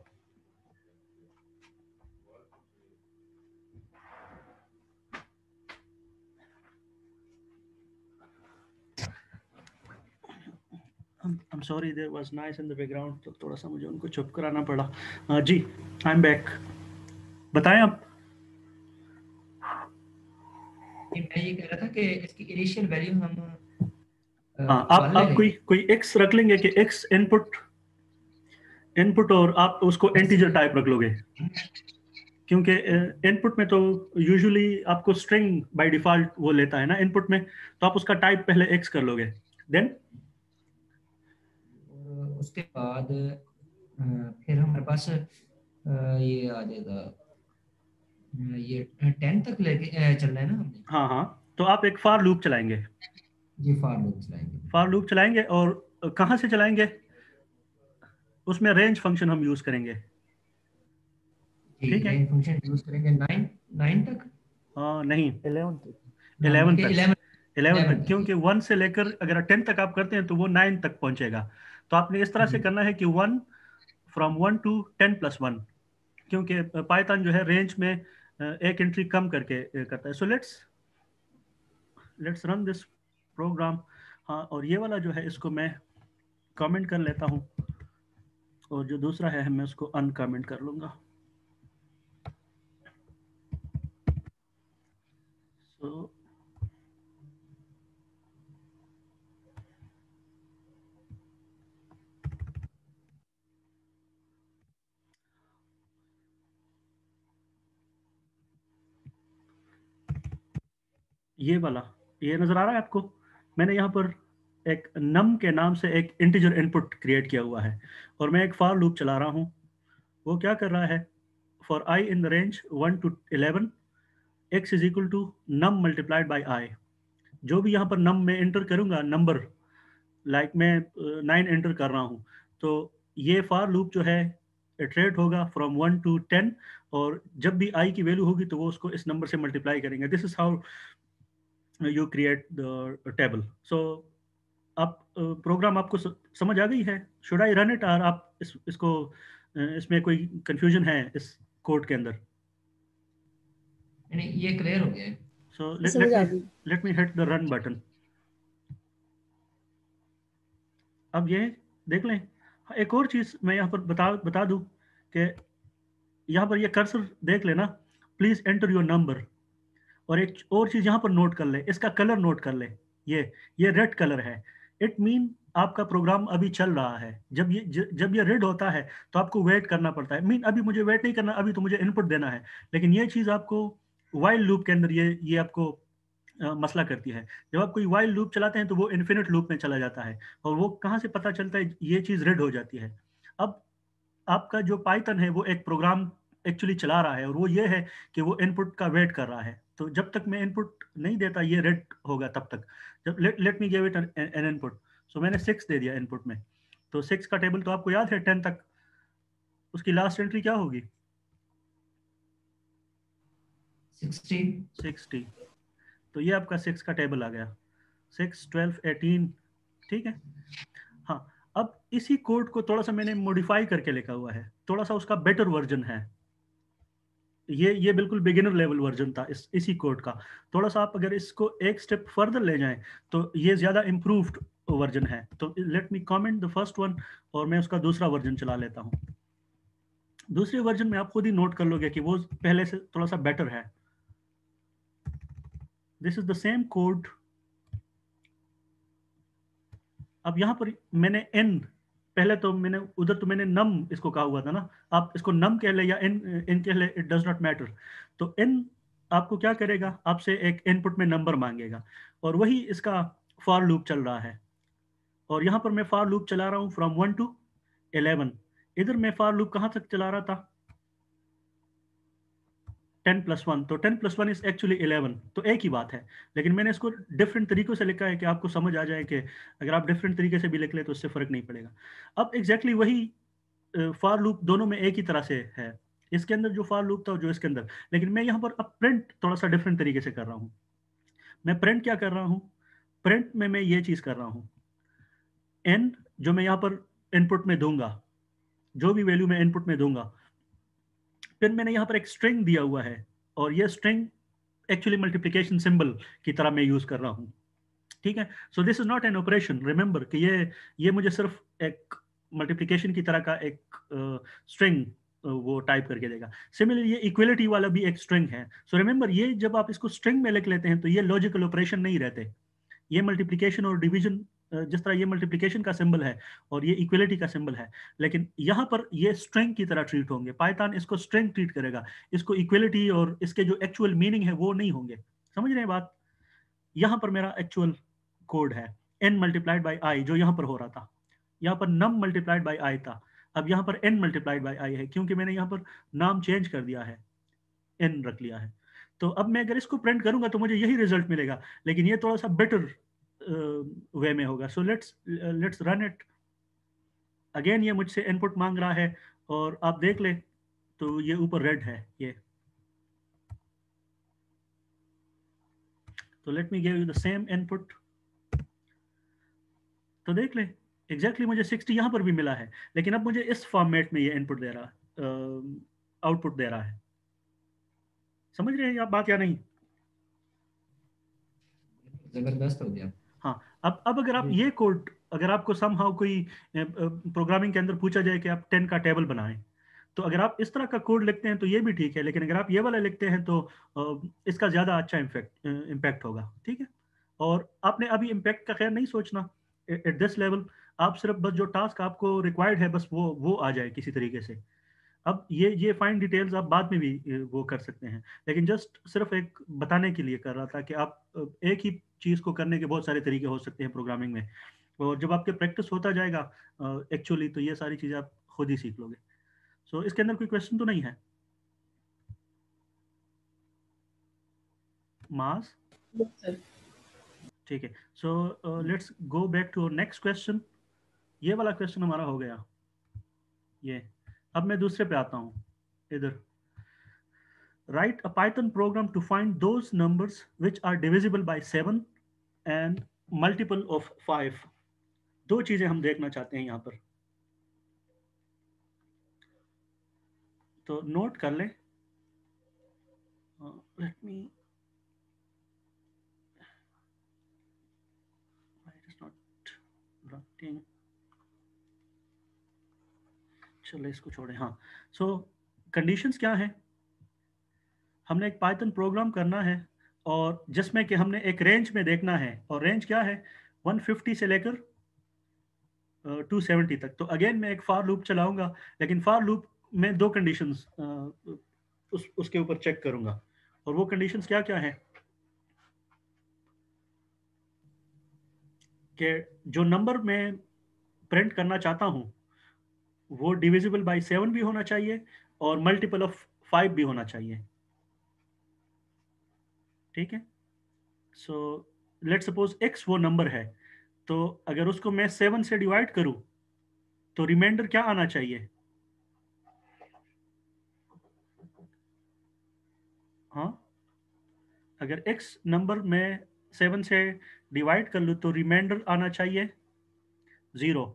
I'm sorry, there was noise in the background, तो थोड़ा सा मुझे उनको चुप कराना पड़ा। जी, I'm back. बताएं आप। मैं ये कह रहा था कि इसकी इनिशियल वैल्यू हम हाँ, आप कोई x रख लेंगे कि x इनपुट और आप उसको इंटीजर टाइप रख लोगे, क्योंकि इनपुट में तो यूजुअली आपको स्ट्रिंग बाय डिफॉल्ट वो लेता है ना इनपुट में, तो आप उसका टाइप पहले x कर लोगे, देन और उसके बाद फिर हमारे पास ये आ जाएगा, ये 10 तक लेके चलना है ना हमने। हाँ हाँ, तो आप एक फॉर लूप चलाएंगे। जी, फॉर लूप चलाएंगे। फॉर लूप चलाएंगे और कहाँ से चलाएंगे, उसमें रेंज फंक्शन हम यूज करेंगे। जी, ठीक है, रेंज फंक्शन यूज करेंगे 9 तक। नहीं 11 तक। 11 तक, 11 तक, तक। क्योंकि 1 से लेकर अगर 10 तक आप करते हैं तो वो 9 तक पहुंचेगा। तो आपने इस तरह से करना है कि 1 फ्रॉम 1 टू 10+1, क्योंकि पाइथन जो है रेंज में एक एंट्री कम करके करता है। So let's run this program. हाँ, और ये वाला जो है इसको मैं कमेंट कर लेता हूँ, और जो दूसरा है मैं उसको अनकमेंट कर लूँगा। सो ये वाला, ये नज़र आ रहा है आपको, मैंने यहाँ पर एक नम के नाम से एक इंटीजर इनपुट क्रिएट किया हुआ है, और मैं एक फॉर लूप चला रहा हूँ। वो क्या कर रहा है, for I in the range 1 to 11 x is equal to num multiplied by I. जो भी यहाँ पर नम में एंटर करूँगा नंबर, लाइक मैं 9 एंटर कर रहा हूँ, तो ये फॉर लूप जो है इटरेट होगा फ्रॉम 1 to 10, और जब भी आई की वैल्यू होगी तो वो उसको इस नंबर से मल्टीप्लाई करेंगे। This is how you create the table. So आप प्रोग्राम आपको समझ आ गई है, शुड आई रन इट, और आप इसको इसमें कोई कंफ्यूजन है इस कोड के अंदर? नहीं, ये क्लियर हो गया है। सो समझ आ गई। Let me hit the run button. अब ये देख लें। एक और चीज़ मैं यहाँ पर बता दूँ कि यहाँ पर ये कर्सर देख लेना, प्लीज़ एंटर योर नंबर। और एक और चीज़ यहाँ पर नोट कर ले, इसका कलर नोट कर ले, ये रेड कलर है। इट मीन आपका प्रोग्राम अभी चल रहा है। जब ये रेड होता है तो आपको वेट करना पड़ता है। मीन अभी मुझे वेट नहीं करना, अभी तो मुझे इनपुट देना है। लेकिन ये चीज़ आपको वाइल लूप के अंदर ये आपको मसला करती है। जब आप कोई वाइल लूप चलाते हैं तो वो इन्फिनिट लूप में चला जाता है, और वो कहाँ से पता चलता है, ये चीज़ रेड हो जाती है। अब आपका जो पाइथन है वो एक प्रोग्राम एक्चुअली चला रहा है, और वो ये है कि वो इनपुट का वेट कर रहा है। तो जब तक मैं इनपुट नहीं देता ये रेड होगा तब तक। जब let me give it an input. So मैंने 6 दे दिया इनपुट में, तो 6 का टेबल तो आपको याद है 10 तक, उसकी लास्ट एंट्री क्या होगी? 60। तो ये आपका 6 का टेबल आ गया, 6, 12, 18। ठीक है। हाँ, अब इसी कोड को थोड़ा सा मैंने मॉडिफाई करके लिखा हुआ है, थोड़ा सा उसका बेटर वर्जन है। ये बिल्कुल बिगिनर लेवल वर्जन था इसी कोड का। थोड़ा सा आप अगर इसको एक स्टेप फर्दर ले जाएं तो ये ज़्यादा इम्प्रूव्ड वर्जन है। तो let me comment the first one, और मैं उसका दूसरा वर्जन चला लेता हूँ। दूसरे वर्जन में आप खुद ही नोट कर लोगे कि वो पहले से थोड़ा सा बेटर है। This is the same code. अब यहाँ पर मैंने n, पहले तो मैंने नम इसको कहा हुआ था ना, आप इसको नम कह ले या इन कह ले, इट डज नॉट मैटर। तो n आपको क्या करेगा, आपसे एक इनपुट में नंबर मांगेगा, और वही इसका फॉर लूप चल रहा है। और यहाँ पर मैं फॉर लूप चला रहा हूँ फ्रॉम 1 to 11। इधर मैं फॉर लूप कहाँ तक चला रहा था, 10+1। तो 10+1 इज एक्चुअली 11, तो एक ही बात है। लेकिन मैंने इसको डिफरेंट तरीकों से लिखा है कि आपको समझ आ जाए कि अगर आप डिफरेंट तरीके से भी लिख ले तो इससे फर्क नहीं पड़ेगा। अब एग्जैक्टली वही फॉर लूप दोनों में एक ही तरह से है, इसके अंदर जो फॉर लूप था जो इसके अंदर। लेकिन मैं यहाँ पर अब प्रिंट थोड़ा सा डिफरेंट तरीके से कर रहा हूँ। मैं प्रिंट क्या कर रहा हूँ, प्रिंट में मैं ये चीज़ कर रहा हूँ, एन जो मैं यहाँ पर इनपुट में दूंगा, जो भी वैल्यू मैं इनपुट में दूंगा, फिर मैंने यहाँ पर एक स्ट्रिंग दिया हुआ है, और ये स्ट्रिंग एक्चुअली मल्टीप्लिकेशन सिंबल की तरह मैं यूज कर रहा हूँ। ठीक है। So this is not an operation, remember कि ये मुझे सिर्फ एक मल्टीप्लिकेशन की तरह का एक स्ट्रिंग वो टाइप करके देगा। सिमिलरली ये इक्वलिटी वाला भी एक स्ट्रिंग है। सो रिमेंबर ये जब आप इसको स्ट्रिंग में लिख लेते हैं तो ये लॉजिकल ऑपरेशन नहीं रहते। ये मल्टीप्लिकेशन और डिवीजन, जिस तरह ये मल्टीप्लिकेशन का सिंबल है और ये इक्वलिटी का सिंबल है, लेकिन यहाँ पर ये स्ट्रिंग की तरह ट्रीट होंगे। पाइथन इसको स्ट्रिंग ट्रीट करेगा, इसको इक्वलिटी और इसके जो एक्चुअल मीनिंग है वो नहीं होंगे। समझ रहे हैं बात? यहाँ पर मेरा एक्चुअल कोड है n मल्टीप्लाइड बाई आई, जो यहाँ पर हो रहा था। यहाँ पर num मल्टीप्लाइड बाई आई था, अब यहाँ पर n मल्टीप्लाइड बाई आई है, क्योंकि मैंने यहाँ पर नाम चेंज कर दिया है, n रख लिया है। तो अब मैं अगर इसको प्रिंट करूंगा तो मुझे यही रिजल्ट मिलेगा, लेकिन ये थोड़ा सा बेटर वे में होगा। सो लेट्स रन इट अगेन। ये मुझसे इनपुट मांग रहा है और आप देख ले तो ये ऊपर रेड है ये। तो late me give you the same input. तो देख ले एग्जैक्टली मुझे 60 यहाँ पर भी मिला है, लेकिन अब मुझे इस फॉर्मेट में ये इनपुट दे रहा है, आउटपुट दे रहा है। समझ रहे हैं आप बात या नहीं? जबरदस्त हो गया। हाँ, अब अगर आप ये कोड, अगर आपको समहाउ कोई प्रोग्रामिंग के अंदर पूछा जाए कि आप 10 का टेबल बनाएं, तो अगर आप इस तरह का कोड लिखते हैं तो ये भी ठीक है, लेकिन अगर आप ये वाला लिखते हैं तो इसका ज़्यादा अच्छा इम्पैक्ट होगा। ठीक है। और आपने अभी इम्पैक्ट का खैर नहीं सोचना एट दिस लेवल, आप सिर्फ बस जो टास्क आपको रिक्वायर्ड है बस वो आ जाए किसी तरीके से। अब ये फाइन डिटेल्स आप बाद में भी वो कर सकते हैं, लेकिन जस्ट सिर्फ एक बताने के लिए कर रहा था कि आप एक ही चीज़ को करने के बहुत सारे तरीके हो सकते हैं प्रोग्रामिंग में, और जब आपके प्रैक्टिस होता जाएगा एक्चुअली तो ये सारी चीज़ें आप खुद ही सीख लोगे। सो इसके अंदर कोई क्वेश्चन तो नहीं है? मास ठीक है। So let's go back to next question. ये वाला क्वेश्चन हमारा हो गया ये। अब मैं दूसरे पे आता हूँ इधर। Write a Python program to find those numbers which are divisible by 7 and multiple of 5. दो चीजें हम देखना चाहते हैं यहाँ पर, तो नोट कर लें। Let me, it is not writing. चलो इसको छोड़ें। हाँ, सो कंडीशंस क्या हैं? हमने एक पाइथन प्रोग्राम करना है और जिसमें कि हमने एक रेंज में देखना है, और रेंज क्या है 150 से लेकर 270 तक। तो अगेन मैं एक फॉर लूप चलाऊंगा, लेकिन फॉर लूप में दो कंडीशंस उसके ऊपर चेक करूंगा, और वो कंडीशंस क्या क्या है कि जो नंबर मैं प्रिंट करना चाहता हूं वो डिविजिबल बाय 7 भी होना चाहिए और मल्टीपल ऑफ 5 भी होना चाहिए। ठीक है। सो लेट्स सपोज x वो नंबर है, तो अगर उसको मैं 7 से डिवाइड करूं तो रिमाइंडर क्या आना चाहिए? हाँ, अगर x नंबर में 7 से डिवाइड कर लूँ तो रिमाइंडर आना चाहिए 0,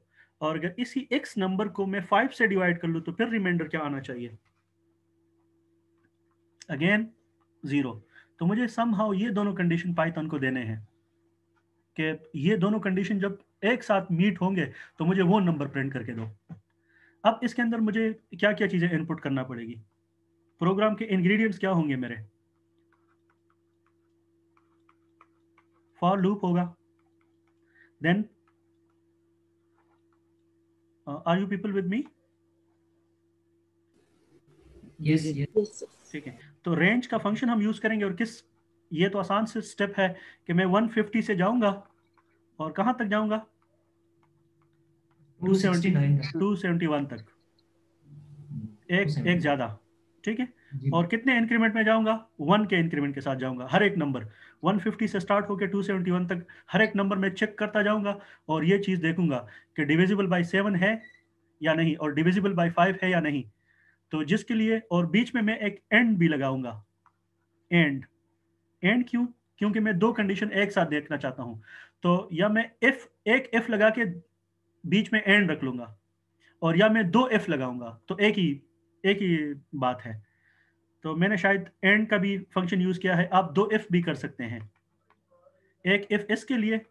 और अगर इसी x नंबर को मैं 5 से डिवाइड कर लूँ तो फिर रिमाइंडर क्या आना चाहिए? अगेन 0। तो मुझे समहाउ ये दोनों कंडीशन पाइथन को देने हैं कि ये दोनों कंडीशन जब एक साथ मीट होंगे तो मुझे वो नंबर प्रिंट करके दो। अब इसके अंदर मुझे क्या क्या चीज़ें इनपुट करना पड़ेगी? प्रोग्राम के इंग्रेडिएंट्स क्या होंगे मेरे? फॉर लूप होगा, then are you people with me? Yes Yes. ठीक है। तो रेंज का फंक्शन हम यूज करेंगे, और किस, ये तो आसान से स्टेप है कि मैं 150 से जाऊंगा और कहां तक जाऊंगा? 271 तक, एक ज्यादा। ठीक है। और कितने इंक्रीमेंट में जाऊंगा? 1 के इंक्रीमेंट के साथ जाऊंगा। हर एक नंबर 150 से स्टार्ट होकर 271 तक हर एक नंबर में चेक करता जाऊंगा और ये चीज देखूंगा कि डिविजिबल बाय 7 है या नहीं और डिविजिबल बाय 5 है या नहीं। तो जिसके लिए, और बीच में मैं एक एंड भी लगाऊंगा। एंड क्यों? क्योंकि मैं दो कंडीशन एक साथ देखना चाहता हूं। तो या मैं एक इफ लगा के बीच में एंड रख लूंगा, और या मैं दो इफ लगाऊंगा, तो एक ही बात है। तो मैंने शायद एंड का भी फंक्शन यूज किया है, आप दो इफ भी कर सकते हैं। एक इफ इसके लिए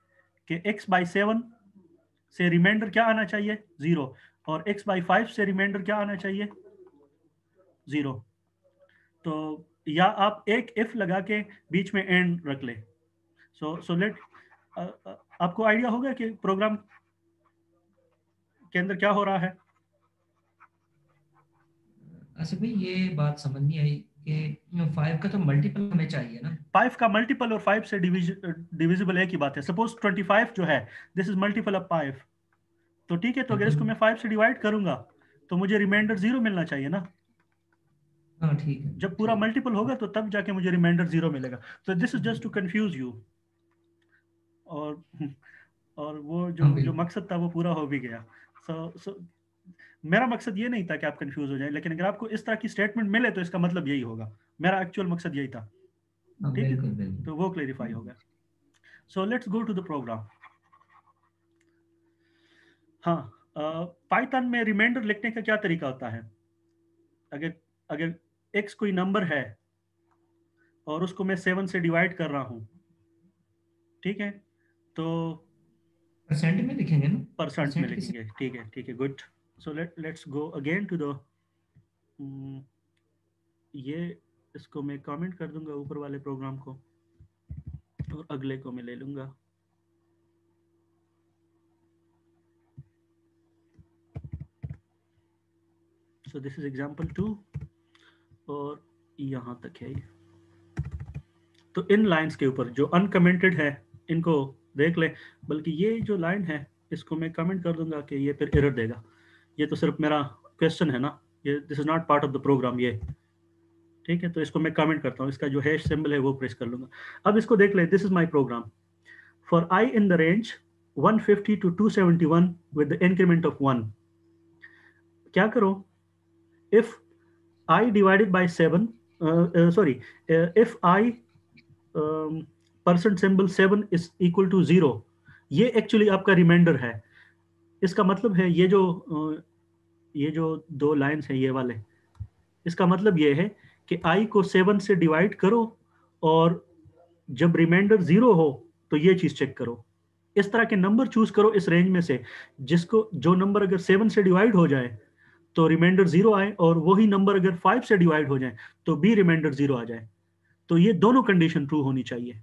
कि x बाई 7 से रिमाइंडर क्या आना चाहिए 0 और x बाई 5 से रिमाइंडर क्या आना चाहिए 0। तो या आप एक इफ लगा के बीच में एंड रख ले। सो लेट आपको आइडिया होगा कि प्रोग्राम के अंदर क्या हो रहा है। अच्छा भाई ये बात समझ नहीं आई कि 5 का तो मल्टीपल हमें चाहिए ना। 5 का मल्टीपल और 5 से डिविजिबल एक ही बात है। सपोज 25 जो है दिस इज मल्टीपल ऑफ 5, तो ठीक है, तो अगर इसको मैं 5 से डिवाइड करूंगा तो मुझे रिमाइंडर 0 मिलना चाहिए ना। हाँ ठीक है, जब पूरा मल्टीपल होगा तो तब जाके मुझे रिमाइंडर 0 मिलेगा। तो this is just to confuse you, और वो जो मकसद था वो पूरा हो भी गया। सो मेरा मकसद ये नहीं था कि आप कंफ्यूज हो जाए, लेकिन अगर आपको इस तरह की स्टेटमेंट मिले तो इसका मतलब यही होगा। मेरा एक्चुअल मकसद यही था, ठीक है, तो वो क्लेरिफाई हो गया। So let's go to the program. हाँ, पाइथन में रिमाइंडर लिखने का क्या तरीका होता है। अगर अगर x कोई नंबर है और उसको मैं 7 से डिवाइड कर रहा हूँ, ठीक है, तो परसेंट में लिखेंगे ना, परसेंट में लिखेंगे, ठीक है, good. So let's go again to the ये इसको मैं कमेंट कर दूंगा ऊपर वाले प्रोग्राम को और अगले को मैं ले लूंगा। सो दिस इज एग्जांपल 2 और यहाँ तक है। तो इन लाइंस के ऊपर जो अनकमेंटेड है इनको देख ले, बल्कि ये जो लाइन है इसको मैं कमेंट कर दूंगा कि ये फिर एरर देगा। ये तो सिर्फ मेरा क्वेश्चन है ना, ये this is not part of the program ये, ठीक है। तो इसको मैं कमेंट करता हूँ, इसका जो हैश सिंबल है वो प्रेस कर लूंगा। अब इसको देख ले, this is my program for I in the range 150 to 271 with the increment of 1। क्या करो, if I divided by 7 if I percent symbol 7 is equal to 0, ये एक्चुअली आपका रिमाइंडर है। इसका मतलब है ये जो दो लाइंस हैं ये वाले, इसका मतलब ये है कि i को 7 से डिवाइड करो और जब रिमाइंडर 0 हो तो ये चीज चेक करो। इस तरह के नंबर चूज करो इस रेंज में से जिसको जो नंबर अगर 7 से डिवाइड हो जाए तो रिमाइंडर 0 आए, और वही नंबर अगर 5 से डिवाइड हो जाए तो भी रिमाइंडर 0 आ जाए। तो ये दोनों कंडीशन ट्रू होनी चाहिए,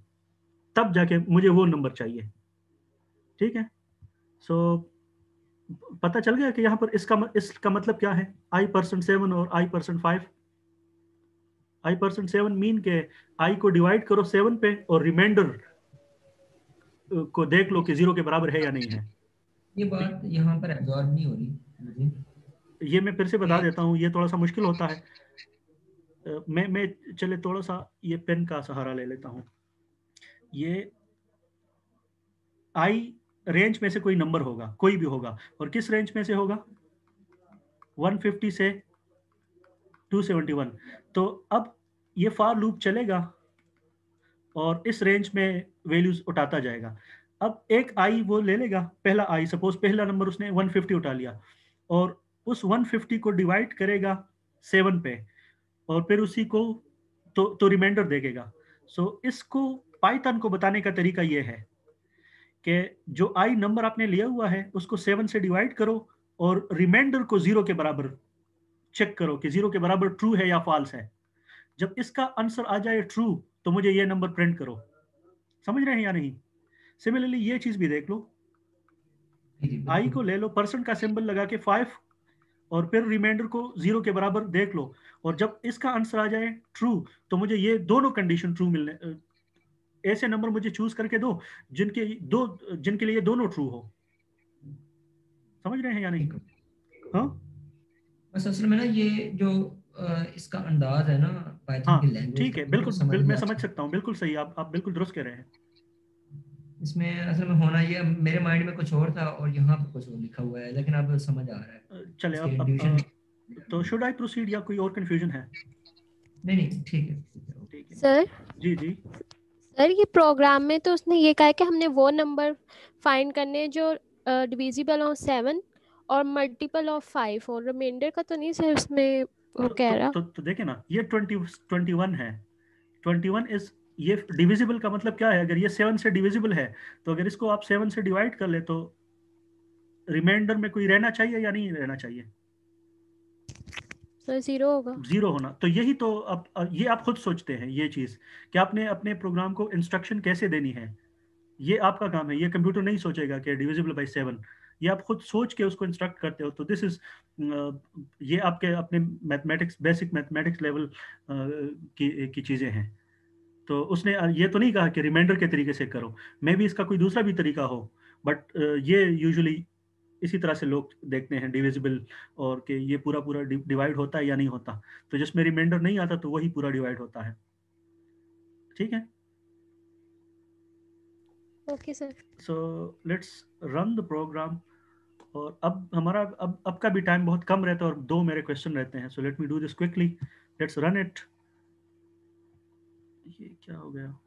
तब जाके मुझे वो नंबर चाहिए, ठीक है। सो पता चल गया कि यहाँ पर इसका मतलब क्या है, i% 7 और i%5। i%7 मीन के i को डिवाइड करो 7 पे और रिमाइंडर को देख लो कि 0 के बराबर है या नहीं है। ये बात यहाँ पर एब्जॉर्ब नहीं हो रही मुझे। ये मैं फिर से बता देता हूँ, ये थोड़ा सा मुश्किल होता है। मैं चले थोड़ा सा ये पेन का सहारा ले लेता हूँ। ये आई रेंज में से कोई नंबर होगा, कोई भी होगा, और किस रेंज में से होगा 150 से 271। तो अब ये फॉर लूप चलेगा और इस रेंज में वैल्यूज उठाता जाएगा। अब एक आई वो ले लेगा, पहला आई, सपोज पहला नंबर उसने 150 उठा लिया और उस 150 को डिवाइड करेगा 7 पे और फिर उसी को तो रिमाइंडर देगा। सो इसको पाइथन को बताने का तरीका ये है कि जो आई नंबर आपने लिया हुआ है उसको 7 से डिवाइड करो और रिमाइंडर को 0 के बराबर चेक करो कि 0 के बराबर ट्रू है या फॉल्स है। जब इसका आंसर आ जाए ट्रू तो मुझे ये नंबर प्रिंट करो। समझ रहे हैं या नहीं। सिमिलरली ये चीज भी देख लो, आई को ले लो, परसेंट का सिंबल लगा के 5 और फिर रिमाइंडर को 0 के बराबर देख लो, और जब इसका आंसर आ जाए ट्रू तो मुझे ये दोनों कंडीशन ट्रू मिलने, ऐसे नंबर मुझे चूज करके दो जिनके लिए दोनों ट्रू हो। समझ रहे हैं या नहीं। हाँ बस असल में ना ये जो इसका अंदाज है ना पाइथन की लैंग्वेज, ठीक है, बिल्कुल मैं समझ सकता हूँ, बिल्कुल सही, आप बिल्कुल दुरुस्त कह रहे हैं। इसमें असल में होना ये, मेरे माइंड में कुछ और था और यहाँ पर कुछ और लिखा हुआ है, लेकिन अब समझ आ रहा है। चले अब तो शुड आई प्रोसीड या कोई और कंफ्यूजन है। नहीं ठीक है सर। जी सर ये प्रोग्राम में तो उसने ये कहा है कि हमने वो नंबर फाइंड करने जो डिविजिबल हो 7 और मल्टीपल ऑफ 5, और रिमाइंडर का तो नहीं सर उसमें वो कह रहा। तो देखे ना, ये 21 है। 21 इज ये डिविजिबल का मतलब क्या है, अगर ये 7 से डिविजिबल है तो अगर इसको आप 7 से डिवाइड कर ले तो रिमाइंडर में कोई रहना चाहिए या नहीं रहना चाहिए? सर 0 होगा। 0 होना। तो यही तो अब ये आप खुद सोचते हैं ये चीज़ कि आपने अपने प्रोग्राम को इंस्ट्रक्शन कैसे देनी है, ये आपका काम है। ये कंप्यूटर नहीं सोचेगा कि डिविजिबल बाई 7, ये आप खुद सोच के उसको इंस्ट्रक्ट करते हो। तो दिस इज ये आपके अपने मैथमेटिक्स, बेसिक मैथमेटिक्स लेवल की चीज़ें हैं। तो उसने ये तो नहीं कहा कि रिमाइंडर के तरीके से करो, मे भी इसका कोई दूसरा भी तरीका हो, बट ये यूजुअली इसी तरह से लोग देखते हैं डिविजिबल, और कि ये पूरा पूरा डिवाइड होता है या नहीं होता। तो जिसमें रिमाइंडर नहीं आता तो वही पूरा डिवाइड होता है। ठीक है, okay sir. So let's run the program. और अब हमारा अब का भी टाइम बहुत कम रहता है और 2 मेरे क्वेश्चन रहते हैं। सो let me do this quickly, let's run it. ये क्या हो गया?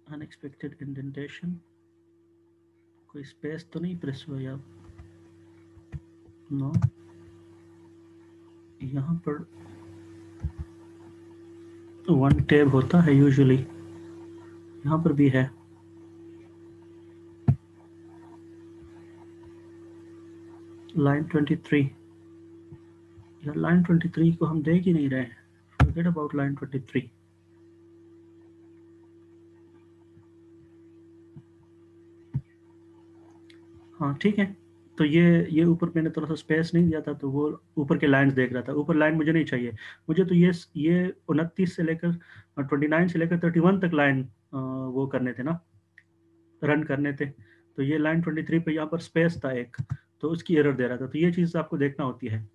अनएक्सपेक्टेड इंडेंटेशन, कोई स्पेस तो नहीं प्रेस हुआ या नो? यहाँ पर 1 टैब होता है यूजुअली, यहाँ पर भी है। लाइन 23, या लाइन 23 को हम देख ही नहीं रहे हैं। Forget about line 23। हाँ ठीक है, तो ये ऊपर मैंने थोड़ा सा स्पेस नहीं दिया था तो वो ऊपर के लाइंस देख रहा था। ऊपर लाइन मुझे नहीं चाहिए, मुझे तो ये 29 से लेकर 29 से लेकर 31 तक लाइन वो करने थे ना, रन करने थे। तो ये लाइन 23 पे यहाँ पर स्पेस था एक, तो उसकी एरर दे रहा था। तो ये चीज़ आपको देखना होती है।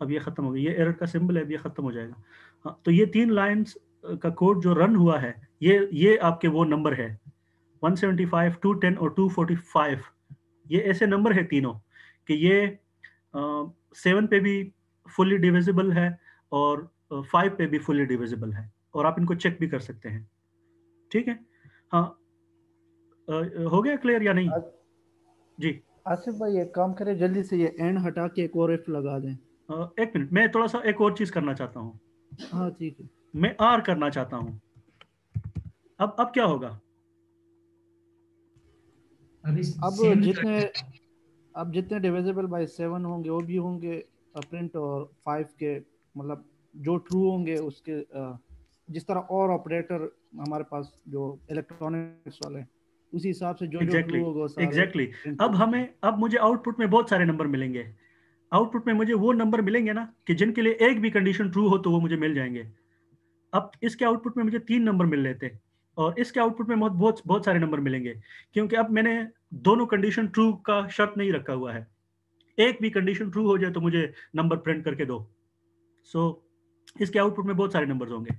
अब ये खत्म हो गई, ये एरर का सिंबल है, अब ये खत्म हो जाएगा। हाँ, तो ये 3 लाइंस का कोड जो रन हुआ है, ये आपके वो नंबर है 175, 210 और 245। ये ऐसे नंबर है तीनों कि ये 7 पे भी फुली डिविजिबल है और 5 पे भी फुली डिविजिबल है, और आप इनको चेक भी कर सकते हैं। ठीक है, हाँ हो गया क्लियर या नहीं? जी आसिफ भाई एक काम करें, जल्दी से ये एंड हटा के एक और एफ लगा दें। एक मिनट, मैं थोड़ा सा एक और चीज़ करना चाहता हूँ। हाँ ठीक है। मैं आर करना चाहता हूँ। अब क्या होगा? अभी अब सेम जितने अब जितने डिविजिबल बाय 7 होंगे वो भी होंगे प्रिंट, और 5 के मतलब जो ट्रू होंगे उसके जिस तरह और ऑपरेटर हमारे पास जो इलेक्ट्रॉनिक्स वाले हैं, उसी हिसाब से जो जो एग्जैक्टली ट्रू होगा वो सारे एग्जैक्टली। प्रिंट अब मुझे आउटपुट में बहुत सारे नंबर मिलेंगे। आउटपुट में मुझे वो नंबर मिलेंगे ना कि जिनके लिए एक भी कंडीशन ट्रू हो तो वो मुझे मिल जाएंगे। अब इसके आउटपुट में मुझे 3 नंबर मिल रहे थे, और इसके आउटपुट में बहुत बहुत बहुत सारे नंबर मिलेंगे, क्योंकि अब मैंने दोनों कंडीशन ट्रू का शर्त नहीं रखा हुआ है। एक भी कंडीशन ट्रू हो जाए तो मुझे नंबर प्रिंट करके दो। सो इसके आउटपुट में बहुत सारे नंबर होंगे।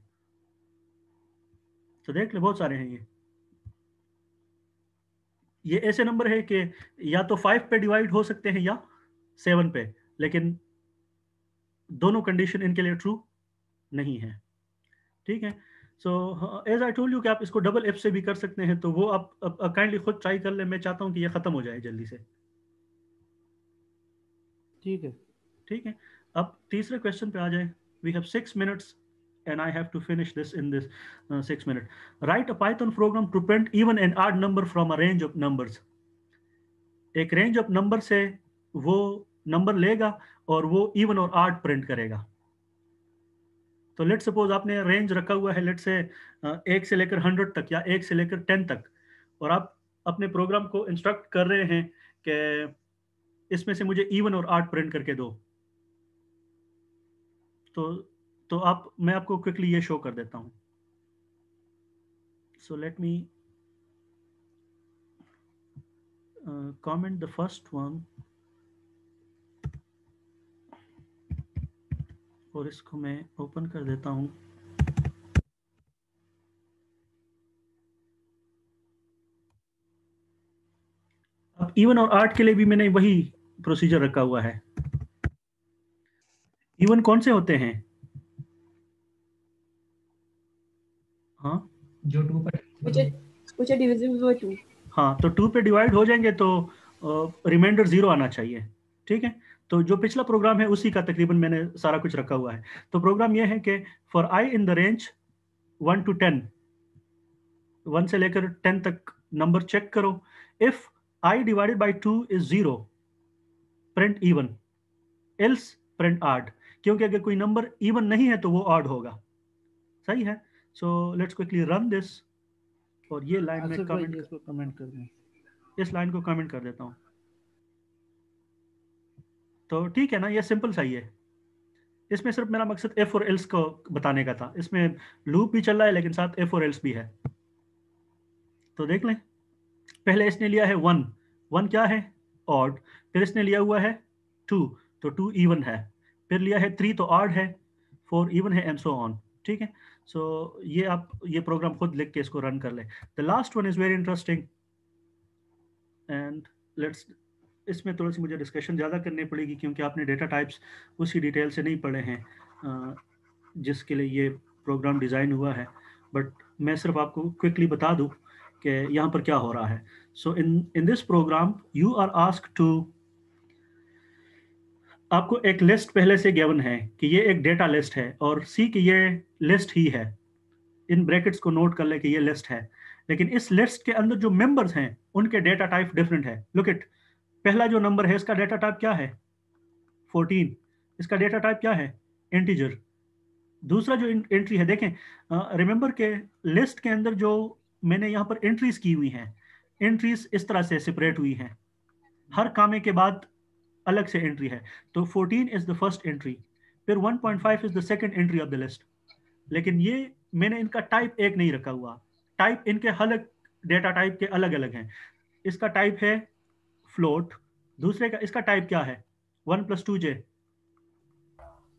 तो देख ले, बहुत सारे हैं ये ऐसे नंबर है कि या तो 5 पे डिवाइड हो सकते हैं या 7 पे, लेकिन दोनों कंडीशन इनके लिए ट्रू नहीं है। ठीक है, so as I told you कि आप इसको डबल एफ से भी कर सकते हैं, तो वो आप काइंडली खुद ट्राई कर ले। मैं चाहता हूं कि ये खत्म हो जाए जल्दी से। ठीक है। ठीक है, अब तीसरे क्वेश्चन पे आ जाए। We have 6 minutes and I have to finish this in this 6 minutes. Write a Python program to print even and odd number from a range of numbers. एक रेंज ऑफ नंबर से वो number लेगा और वो even और odd print करेगा। तो let suppose आपने रेंज रखा हुआ है, लेट से 1 से लेकर 100 तक या 1 से लेकर 10 तक, और आप अपने प्रोग्राम को इंस्ट्रक्ट कर रहे हैं कि इसमें से मुझे इवन और ऑड प्रिंट करके दो। तो मैं आपको क्विकली ये शो कर देता हूं। सो let me comment the first one, और इसको मैं ओपन कर देता हूं। अब इवन और ऑड के लिए भी मैंने वही प्रोसीजर रखा हुआ है। इवन कौन से होते हैं? हाँ जो 2 पर which are divisible by 2. हाँ, तो 2 पे डिवाइड हो जाएंगे तो रिमाइंडर 0 आना चाहिए। ठीक है, तो जो पिछला प्रोग्राम है उसी का तकरीबन मैंने सारा कुछ रखा हुआ है। तो प्रोग्राम ये है कि for I in the range 1 to 10, 1 से लेकर 10 तक नंबर चेक करो। If I divided by 2 is 0, print even, else print odd, क्योंकि अगर कोई नंबर इवन नहीं है तो वो ऑड होगा। सही है, so let's quickly run this. और ये लाइन में आसिफ भाई कमेंट, इसको कमेंट कर दें। इस लाइन को कमेंट कर देता हूँ। तो ठीक है ना, ये सिंपल सही है। इसमें सिर्फ मेरा मकसद एफ और एल्स को बताने का था। इसमें लूप भी चल रहा है लेकिन साथ एफ और एल्स भी है। तो देख लें, पहले इसने लिया है 1, 1 क्या है? ऑड। फिर इसने लिया हुआ है 2, तो 2 इवन है। फिर लिया है 3 तो ऑड है, 4 इवन है, एंड सो ऑन। ठीक है, सो ये आप ये प्रोग्राम खुद लिख के इसको रन कर ले। The last one is very interesting and let's, इसमें थोड़ी सी मुझे डिस्कशन ज़्यादा करनी पड़ेगी क्योंकि आपने डेटा टाइप्स उसी डिटेल से नहीं पढ़े हैं जिसके लिए ये प्रोग्राम डिज़ाइन हुआ है। बट मैं सिर्फ आपको क्विकली बता दूं कि यहाँ पर क्या हो रहा है। So in this program you are asked to, आपको एक लिस्ट पहले से गिवन है कि ये एक डेटा लिस्ट है और सी की ये लिस्ट ही है। इन ब्रैकेट्स को नोट कर ले कि ये लिस्ट है, लेकिन इस लिस्ट के अंदर जो मेंबर्स हैं उनके डेटा टाइप डिफरेंट है। लुक इट, पहला जो नंबर है इसका डेटा टाइप क्या है? 14। इसका डेटा टाइप क्या है? इंटीजर। दूसरा जो एंट्री है देखें, रिमेंबर के लिस्ट के अंदर जो मैंने यहाँ पर एंट्रीज की हुई हैं, एंट्रीज इस तरह से सेपरेट हुई हैं, हर कामे के बाद अलग से एंट्री है। तो 14 इज द फर्स्ट एंट्री, फिर 1.5 is the second entry of the list. लेकिन ये मैंने इनका टाइप एक नहीं रखा हुआ, टाइप इनके अलग, डेटा टाइप के अलग अलग हैं। इसका टाइप है फ्लोट, दूसरे का इसका टाइप क्या है? 1 + 2j,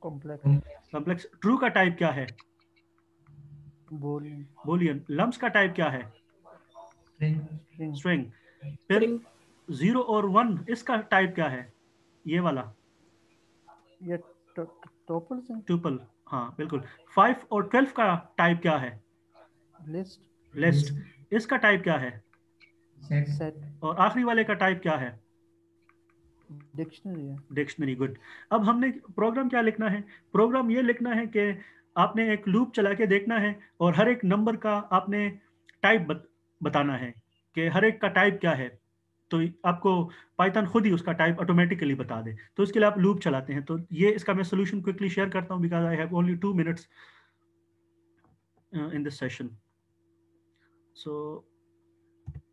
कॉम्प्लेक्स। ट्रू का टाइप क्या है? बूलियन। लम्स का टाइप क्या है? स्ट्रिंग। फिर 0 और 1 इसका टाइप क्या है? ये वाला, ये ट्यूपल। हाँ बिल्कुल। 5 और 12 का टाइप क्या है? लिस्ट। इसका टाइप क्या है? सेट। और आखिरी वाले का टाइप क्या है? डिक्शनरी। गुड। अब हमने प्रोग्राम क्या लिखना है? प्रोग्राम ये लिखना है कि आपने एक लूप चला के देखना है और हर एक नंबर का आपने टाइप बताना है कि हर एक का टाइप क्या है। तो आपको पाइथन खुद ही उसका टाइप ऑटोमेटिकली बता दे। तो इसके लिए आप लूप चलाते हैं। तो ये इसका मैं सोल्यूशन क्विकली शेयर करता हूँ because I have only 2 minutes in this session. So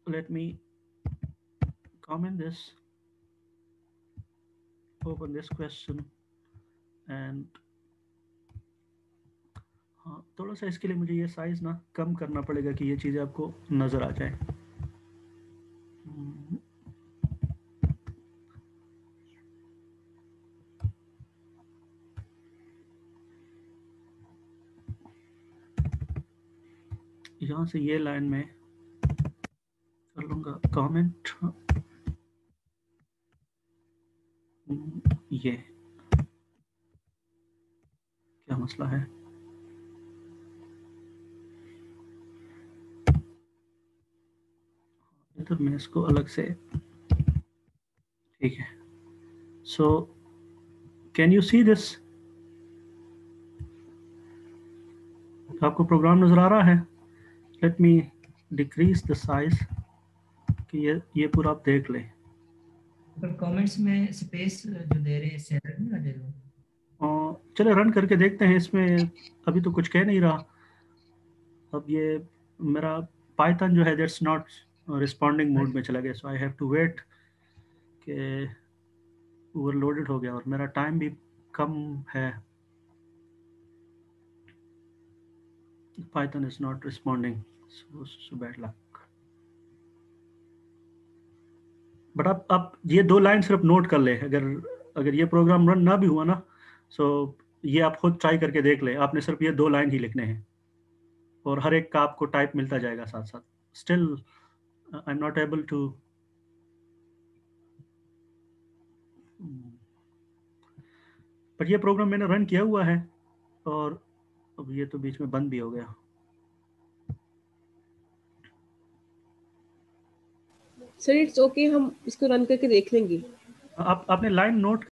let me comment this, open this question and हाँ, थोड़ा सा इसके लिए मुझे ये साइज ना कम करना पड़ेगा कि ये चीज़ें आपको नज़र आ जाए। यहाँ से ये लाइन में कर लूँगा कमेंट। ये क्या मसला है? इधर मैं इसको अलग से, ठीक है। So can you see this? आपको प्रोग्राम नजर आ रहा है? Let me decrease the size कि ये पूरा आप देख लें। पर कमेंट्स में स्पेस जो दे रहे हैं इससे अलग नहीं आ जाएगा? चले रन करके देखते हैं। इसमें अभी तो कुछ कह नहीं रहा। अब ये मेरा पाइथन जो है दैट्स नॉट रिस्पॉन्डिंग मोड में चला गया, सो आई हैव टू वेट कि ओवरलोडेड हो गया और मेरा टाइम भी कम है। Python is not responding, so bad luck. But आप ये 2 लाइन सिर्फ नोट कर ले। अगर ये प्रोग्राम रन ना भी हुआ ना, सो ये आप खुद ट्राई करके देख ले। आपने सिर्फ ये 2 लाइन ही लिखने हैं और हर एक का आपको टाइप मिलता जाएगा साथ साथ। Still I am not able to, पर ये प्रोग्राम मैंने रन किया हुआ है और अब ये तो बीच में बंद भी हो गया। सर इट्स ओके, हम इसको रन करके देख लेंगे। आपने लाइन नोट